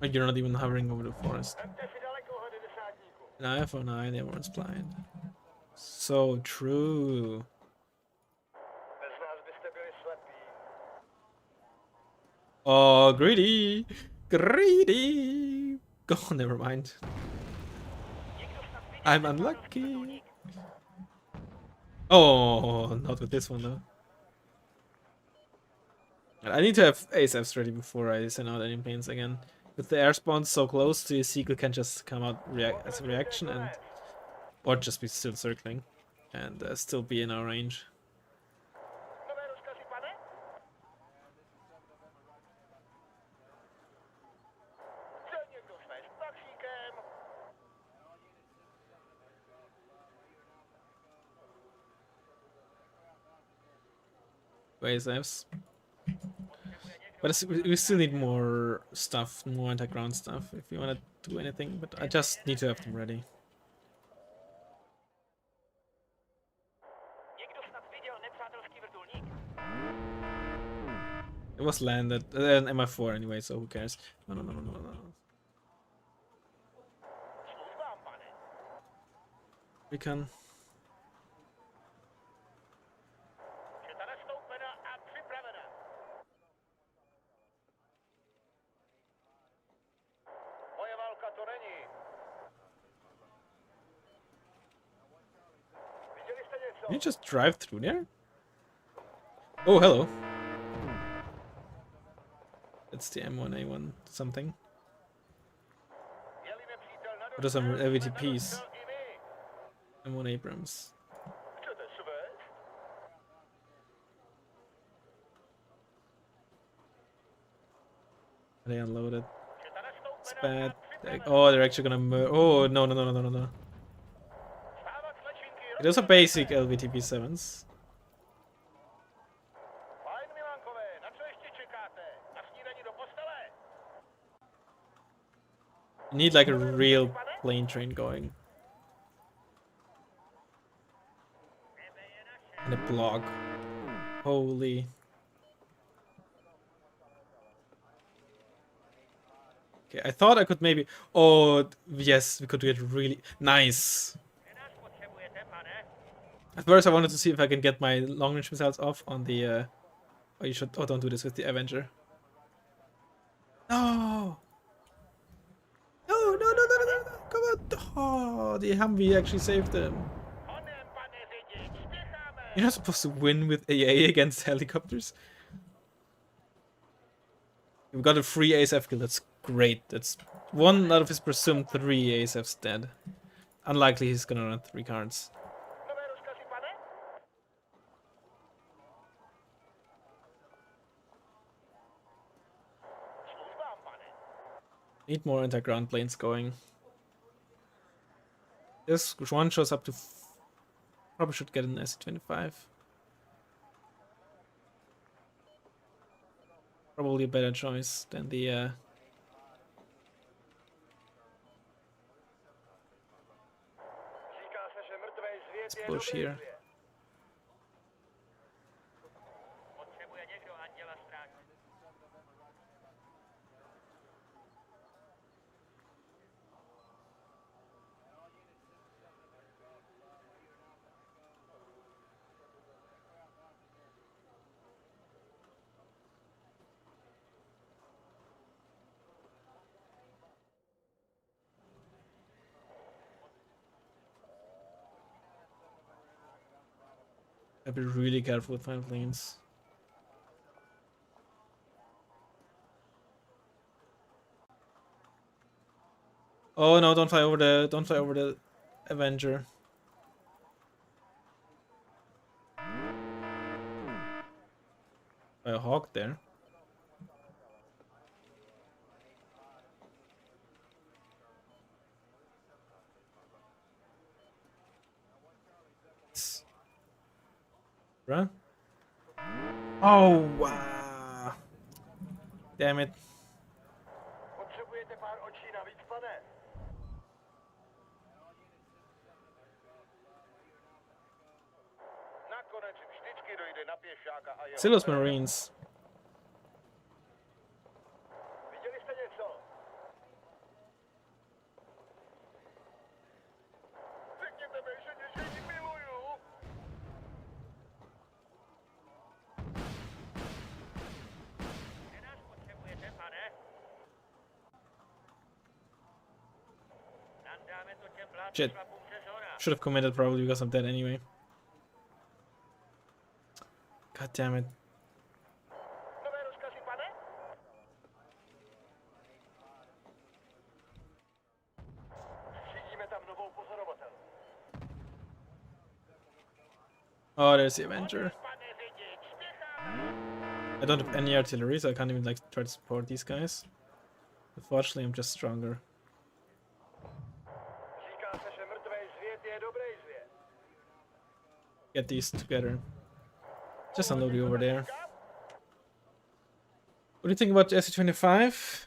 Speaker 1: Like you're not even hovering over the forest. An IF09, everyone's blind. So true. Oh, greedy! Greedy! Oh, never mind. I'm unlucky. Oh, not with this one though. I need to have ASFs ready before I send out any planes again. With the air spawn so close, the Seagull can just come out as a reaction and or just be still circling and still be in our range. ASFs. But we still need more stuff, more anti-ground stuff if we want to do anything, but I just need to have them ready. It was landed. An MI4 anyway, so who cares? No, no, no, no, no, no.
Speaker 2: Službám, pane.
Speaker 1: Recon.
Speaker 2: Četa nastoupena a připravena. Moje válka to není. Viděli jste něco?
Speaker 1: Can you just drive through there? Oh, hello. That's the M1A1 something.
Speaker 2: Je-li nepřítel na
Speaker 1: What are some
Speaker 2: dostřel,
Speaker 1: LVTPs?
Speaker 2: jsme na dostřel i vy.
Speaker 1: M1 Abrams.
Speaker 2: Chcete svést?
Speaker 1: Are they unloaded?
Speaker 2: Četa
Speaker 1: It's
Speaker 2: nastoupena
Speaker 1: bad.
Speaker 2: a připravena.
Speaker 1: Oh, they're actually gonna oh, no, no, no, no, no, no, no.
Speaker 2: Stávat slečinky,
Speaker 1: Those are basic LVTP7s.
Speaker 2: Fajn, Milánkové, na co ještě čekáte? Na snídani do postele?
Speaker 1: You need like a real plane train going. And a Bloc. Holy. Okay, I thought I could maybe... Oh, yes, we could get really... Nice!
Speaker 2: Vy nás potřebujete, pane?
Speaker 1: At first I wanted to see if I can get my long-range missiles off on the... Oh, you should... Oh, don't do this with the Avenger. No! No, no, no, no, no, no, no. Come on! Oh, the Humvee actually saved them.
Speaker 2: Honem, pane řidič, spěcháme!
Speaker 1: You're not supposed to win with AA against helicopters. We got a free ASF kill, that's great. That's one out of his presumed 3 ASFs dead. Unlikely he's gonna run 3 cards.
Speaker 2: Nové rozkazy, pane? Službám, pane.
Speaker 1: Need more anti-ground planes going. This one shows up to... Probably should get an SC-25. Probably a better choice than the...
Speaker 2: Říká se, že mrtvej zvěd je
Speaker 1: push
Speaker 2: dobrý
Speaker 1: here.
Speaker 2: zvěd. Potřebuje někdo anděla stráže.
Speaker 1: I'd be really careful with my planes. Oh no, don't fly over the Avenger. A hawk there. Bruh. Oh wow. Damn it.
Speaker 2: Potřebujete pár očí navíc, pane? Nakonec vždycky dojde na pěšáka a jeho...
Speaker 1: Silos Marines.
Speaker 2: Viděli jste něco? Řekněte mi, že ji miluju. Kde nás potřebujete, pane? Nandáme to těm
Speaker 1: Shit.
Speaker 2: chlapům ze zhora.
Speaker 1: Should have committed probably because I'm dead anyway. God damn it.
Speaker 2: Nové rozkazy, pane? Zřídíme tam novou pozorovatelnu.
Speaker 1: Oh, there's the Avenger.
Speaker 2: Pane řidič, spěcháme.
Speaker 1: I don't have any artillery, so I can't even like try to support these guys. Unfortunately, I'm just stronger.
Speaker 2: Říká se, že mrtvej zvěd je dobrý zvěd.
Speaker 1: Get these together. Just unload you over there. What do you think about the SC-25?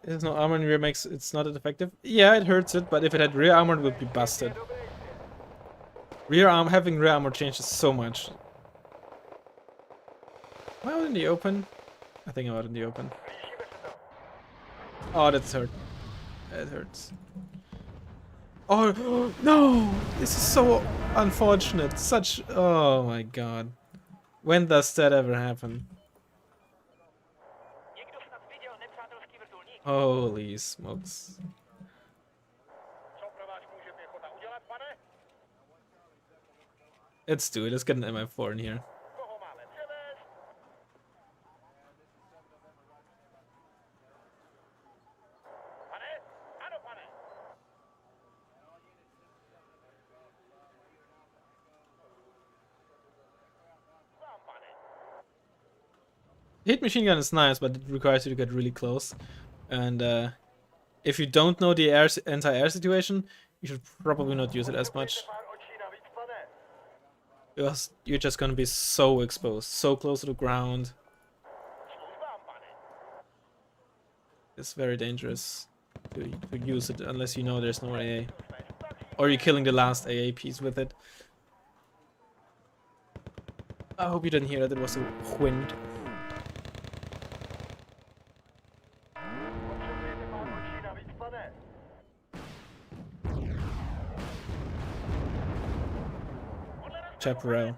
Speaker 1: There's no armor in rear makes it's not that effective. Yeah, it hurts it, but if it had rear armor, it would be busted. Having rear armor changes so much. Well, in the open, I think I'm out in the open. Oh, that's hurt. It hurts. Oh, no! This is so unfortunate. Such... Oh my god. When does that ever happen? Holy smokes. Let's do it. Let's get an MI4 in here. Hit machine gun is nice, but it requires you to get really close. And if you don't know the anti-air situation, you should probably not use it as much. Because you're just gonna be so exposed, so close to the ground. It's very dangerous to use it unless you know there's no AA. Or you're killing the last AA piece with it. I hope you didn't hear that, it was a wind. Chaparral.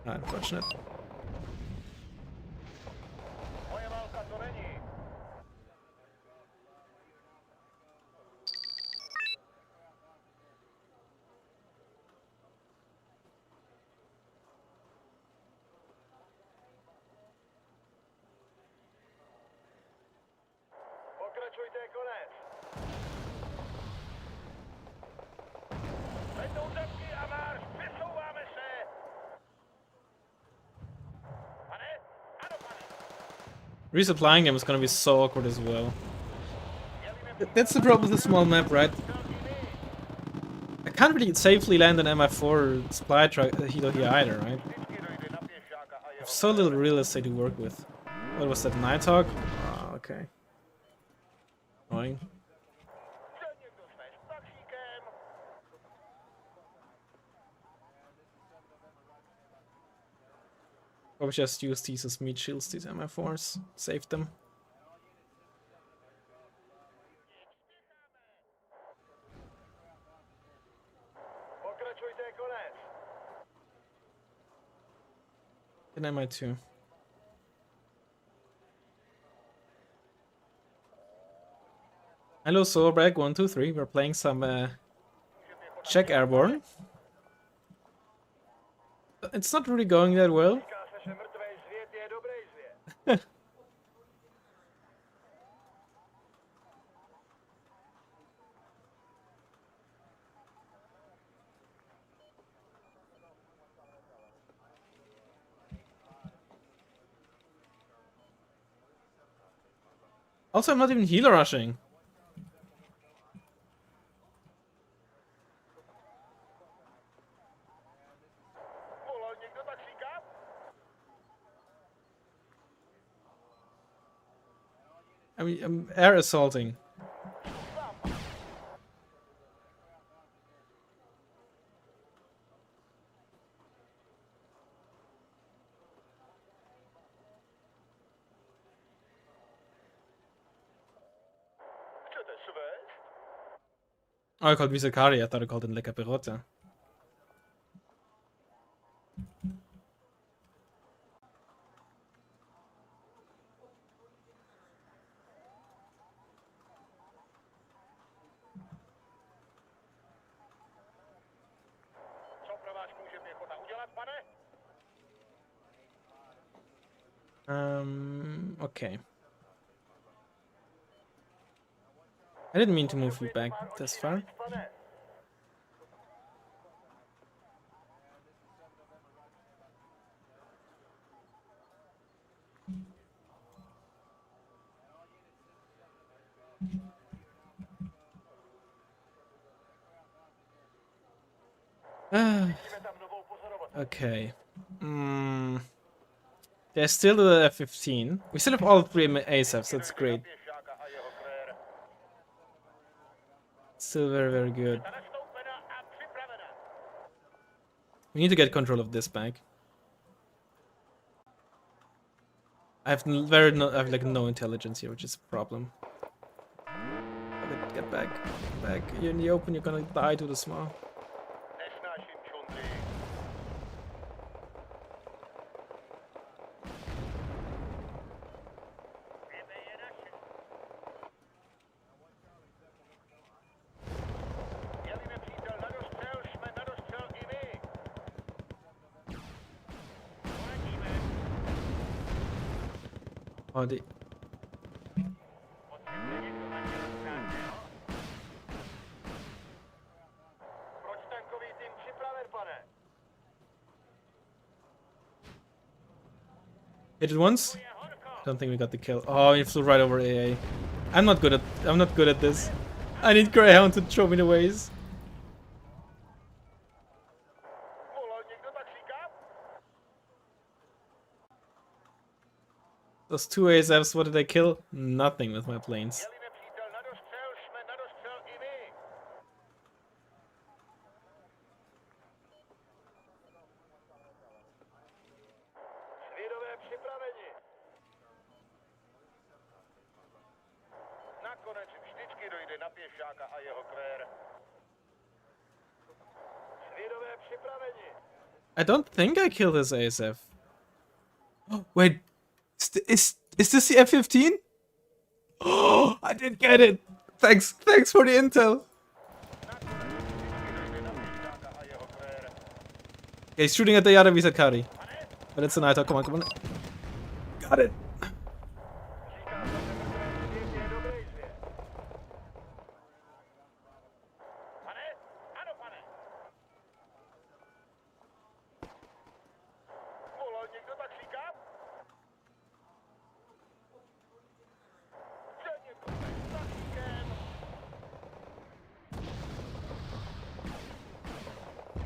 Speaker 1: Unfortunate. Resupplying them is gonna be so awkward as well. That's the problem with the small map, right? I can't really safely land an MI4 supply truck here either, right? I have so little real estate to work with. What was that, Nighthawk? Oh, okay. Annoying. Probably just use these as meat shields, these MI4s. Save them. An MI2. Hello, Soulbreak 123. We're playing some Czech Airborne. It's not really going that well. Also, I'm not even healer rushing. I mean, I'm air assaulting. Oh, I called Visakari. I thought I called it Lecca Perota. Okay. I didn't mean to move you back this far. Okay. There's still the F-15. We still have all three ASAPs, that's great. Still very, very good. We need to get control of this back. I have I have like no intelligence here, which is a problem. Get back. Back. You're in the open, you're gonna die to the small.
Speaker 2: Nesnáším džungli. Je-li nepřítel na dostřel, jsme na dostřel i my. Poletíme.
Speaker 1: Oh, the...
Speaker 2: Potřebuje někdo na tělo zkrátkého? Proč tankový tým připraven, pane?
Speaker 1: Hit it once? I don't think we got the kill. Oh, he flew right over AA. I'm not good at this. I need Greyhound to show me the ways.
Speaker 2: Volal někdo taxíka?
Speaker 1: Those two ASFs, what did I kill? Nothing with my planes.
Speaker 2: Je-li nepřítel na dostřel, jsme na dostřel i my. Svědové připraveni. Nakonec vždycky dojde na pěšáka a jeho kvér. Svědové připraveni.
Speaker 1: I don't think I killed this ASF. Oh, wait. Is this the F-15? Oh, I did get it. Thanks for the intel. Okay, he's shooting at the Yara Visakari. But it's an ITAR, come on. Got it.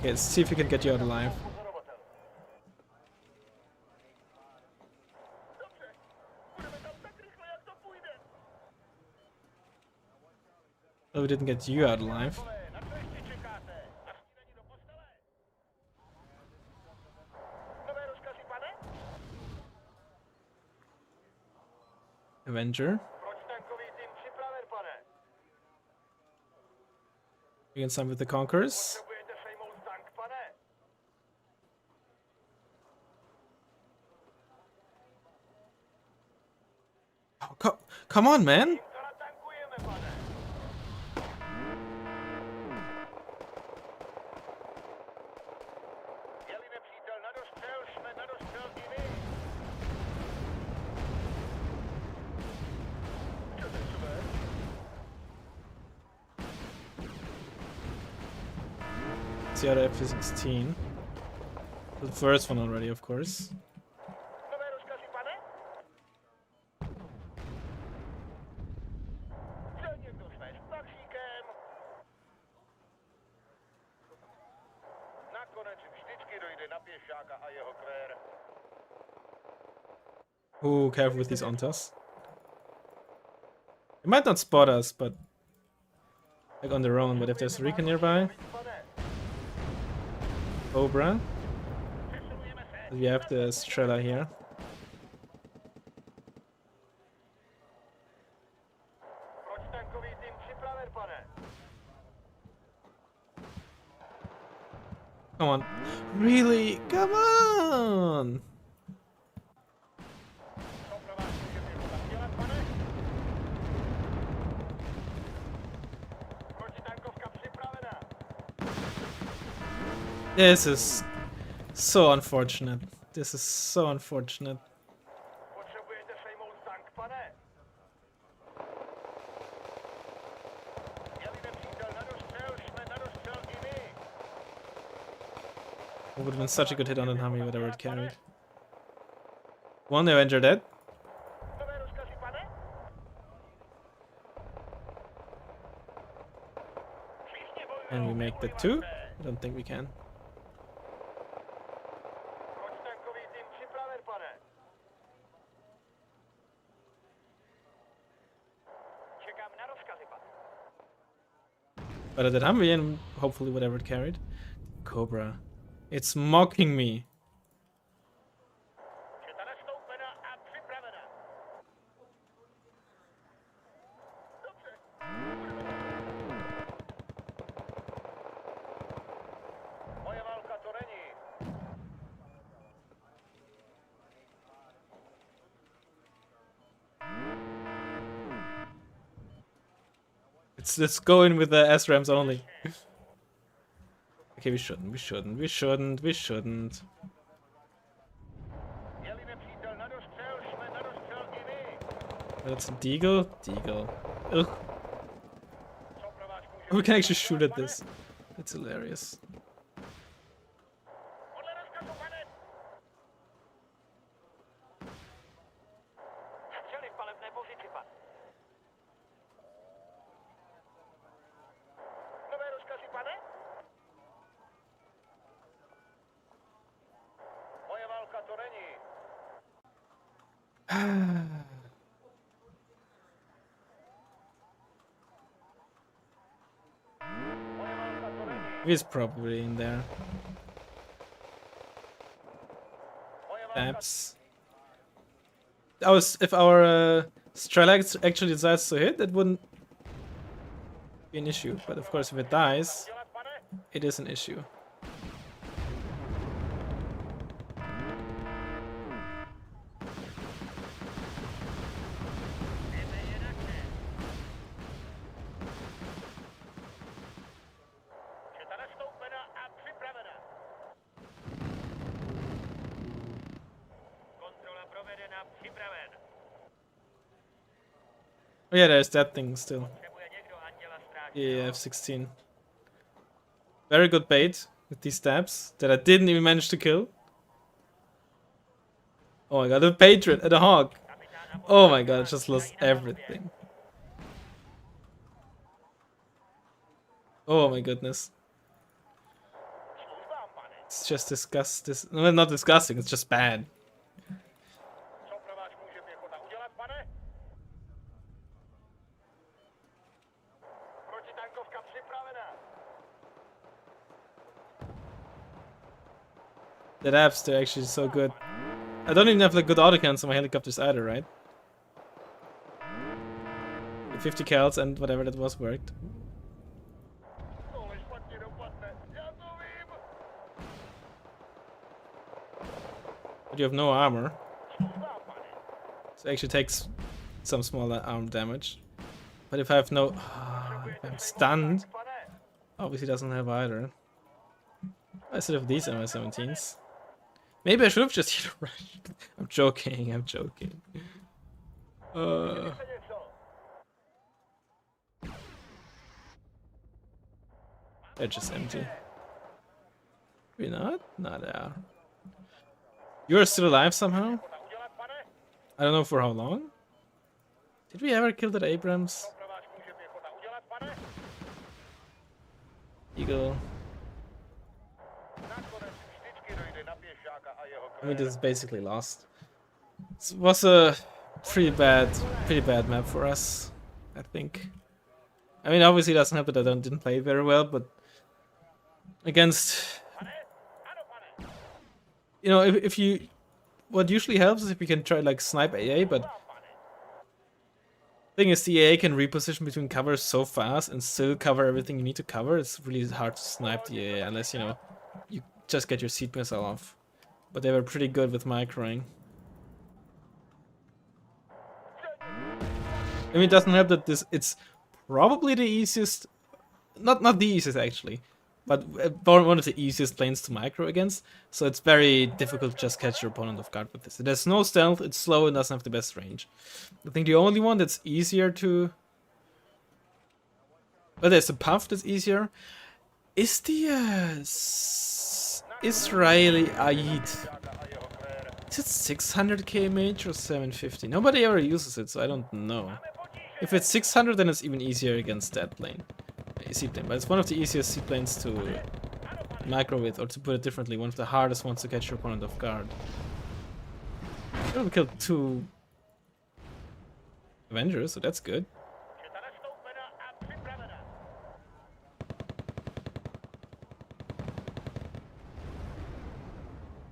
Speaker 1: Okay, let's see if we can get you out alive. Oh, we didn't get you out alive. Avenger. We can sign with the Conquerors. Oh, come on, man! It's the other F-16. The first one already, of course. Ooh, careful with these ontas. They might not spot us, but like on their own. But if there's a recon nearby, Cobra. We have the Strela here. Come on. Really? Come on! This is so unfortunate. This is so unfortunate. It would have been such a good hit on the Hami, whatever it carried. One Avenger dead. And we make the two? I don't think we can. But I did Humvee and hopefully whatever it carried. Cobra. It's mocking me. Let's go in with the SRAMs only. Okay, we shouldn't. That's a Deagle? Deagle. Ugh. We can actually shoot at this. That's hilarious. He's probably in there. Taps. If our Strelax actually decides to hit, it wouldn't be an issue. But of course, if it dies, it is an issue. Oh yeah, there's that thing still. Yeah, F-16. Very good bait with these stabs that I didn't even manage to kill. Oh my god, a Patriot and a Hawk. Oh my god, I just lost everything. Oh my goodness. It's just disgusting. No, not disgusting, it's just bad. The apps, they're actually so good. I don't even have like good autocans on my helicopters either, right? The 50 cals and whatever that was worked. But you have no armor. So it actually takes some smaller arm damage. But if I have no... if I'm stunned, obviously doesn't have either. I still have these MI-17s. Maybe I should have just hit a rush. I'm joking, I'm joking. They're just empty. Maybe not? Not there. You're still alive somehow? I don't know for how long. Did we ever kill that Abrams? Eagle. I mean, this is basically lost. This was a pretty bad map for us, I think. I mean, obviously it doesn't help that I didn't play very well, but against, you know, if you, what usually helps is if you can try like snipe AA, but thing is the AA can reposition between covers so fast and still cover everything you need to cover. It's really hard to snipe the AA unless, you know, you just get your seed missile off. But they were pretty good with microing. I mean, it doesn't help that it's probably the easiest, not the easiest actually, but one of the easiest planes to micro against. So it's very difficult to just catch your opponent off guard with this. It has no stealth, it's slow, and doesn't have the best range. I think the only one that's easier to... Well, there's a Puff that's easier. Is the Israeli Aid. Is it 600 kmh or 750? Nobody ever uses it, so I don't know. If it's 600, then it's even easier against that plane. Seaplane, but it's one of the easiest seaplanes to micro with, or to put it differently, one of the hardest ones to catch your opponent off guard. We killed 2 Avengers, so that's good.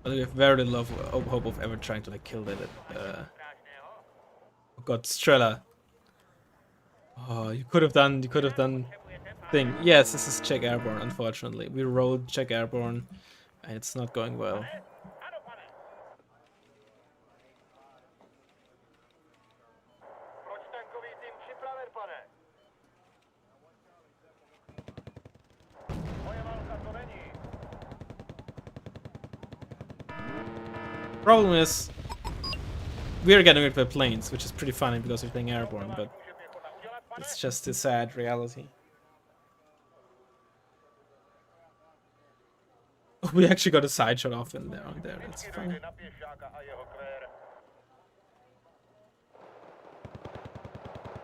Speaker 1: But we have very little hope of ever trying to like kill that. Oh god, Strela. Oh, you could have done. Thing. Yes, this is check Airborne. Unfortunately, we rolled check Airborne, and it's not going well.
Speaker 2: Protitankový tým připraven, pane. Moje válka to není.
Speaker 1: Problem is, we are getting rid of planes, which is pretty funny because we're playing Airborne, but it's just a sad reality. We actually got a side shot off in there. On there, that's funny.
Speaker 2: Na pěšáka a jeho kvér.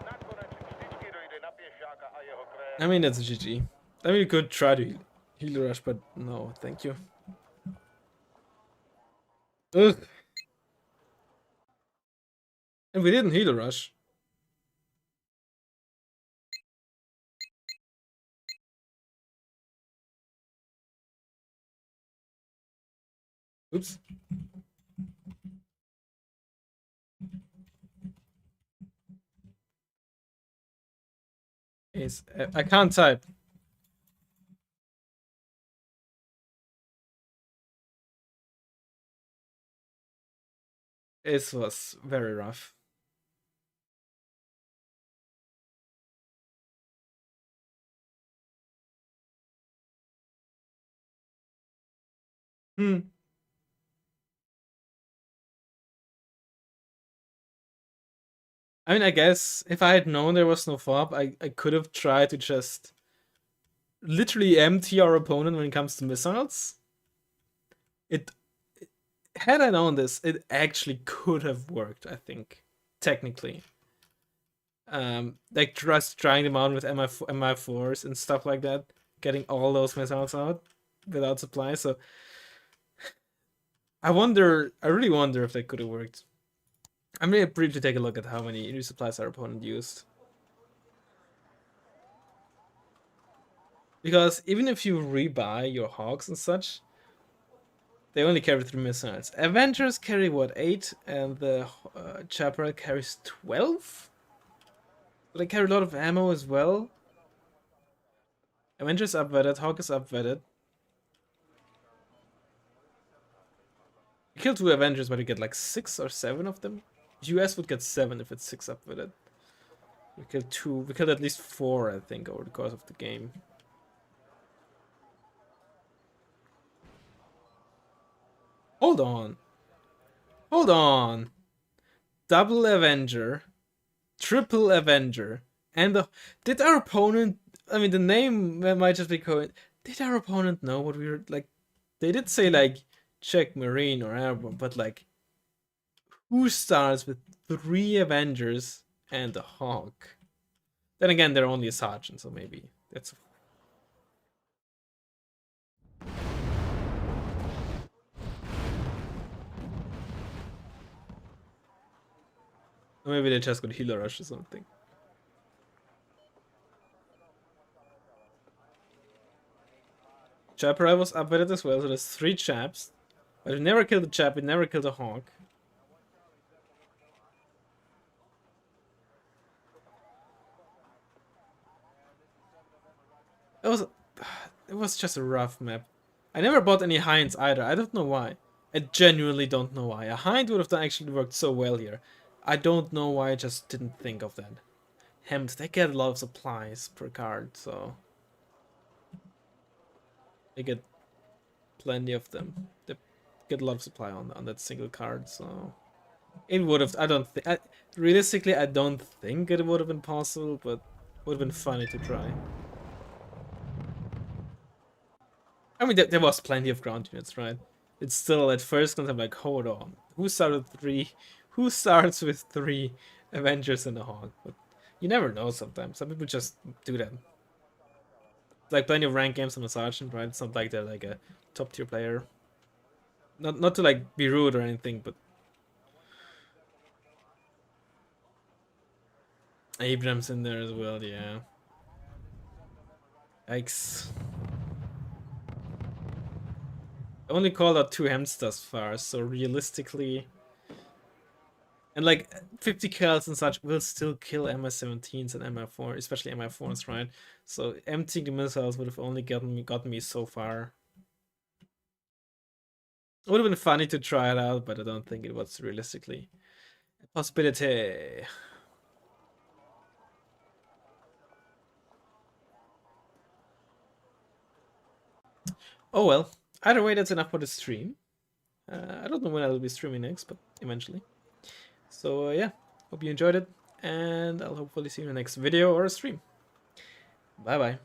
Speaker 2: Nakonec vždycky dojde na pěšáka a jeho kvér.
Speaker 1: I mean, that's a GG. I mean, you could try to heal rush, but no, thank you. Ugh. And we didn't heal rush. Oops. I can't type. It was very rough. I mean, I guess if I had known there was no fob, I could have tried to just literally empty our opponent when it comes to missiles. Had I known this, it actually could have worked, I think, technically. Like just trying them out with MI4s and stuff like that, getting all those missiles out without supply. So I really wonder if that could have worked. I'm gonna briefly take a look at how many resupplies our opponent used. Because even if you rebuy your Hawks and such, they only carry 3 missiles. Avengers carry what, 8? And the Chaparral carries 12? But they carry a lot of ammo as well. Avengers upvetted, Hawk is upvetted. You kill 2 Avengers, but you get like 6 or 7 of them. US would get 7 if it's 6 upvetted. We killed 2. We killed at least 4, I think, over the course of the game. Hold on. Hold on. Double Avenger. Triple Avenger. And did our opponent... I mean, the name might just be coined. Did our opponent know what we were... Like, they did say, like, check Marine or Airborne, but, like... Who starts with 3 Avengers and a Hawk? Then again, they're only a sergeant, so maybe that's... Or maybe they just got healer rush or something. Chaparral was upgraded as well, so there's 3 chaps. But we never killed a chap, we never killed a Hawk. It was just a rough map. I never bought any Hinds either. I don't know why. I genuinely don't know why. A Hind would have actually worked so well here. I don't know why I just didn't think of that. Hems, they get a lot of supplies per card, so they get plenty of them. They get a lot of supply on that single card, so it would have. I don't think. Realistically, I don't think it would have been possible, but would have been funny to try. I mean, there was plenty of ground units, right? It's still at first glance I'm like, hold on, who started 3? Who starts with 3 Avengers and a Hawk? But you never know. Sometimes some people just do that. It's like plenty of ranked games on a sergeant, right? It's not like they're like a top tier player. Not to like be rude or anything, but Abrams in there as well, yeah. Yikes. I only called out 2 hems thus far, so realistically... And like 50 kills and such will still kill MI17s and MI4, especially MI4s, right? So emptying the missiles would have only gotten me so far. It would have been funny to try it out, but I don't think it was realistically a possibility. Oh well. Either way, that's enough for the stream. I don't know when I'll be streaming next, but eventually. So yeah, hope you enjoyed it, and I'll hopefully see you in the next video or stream. Bye bye.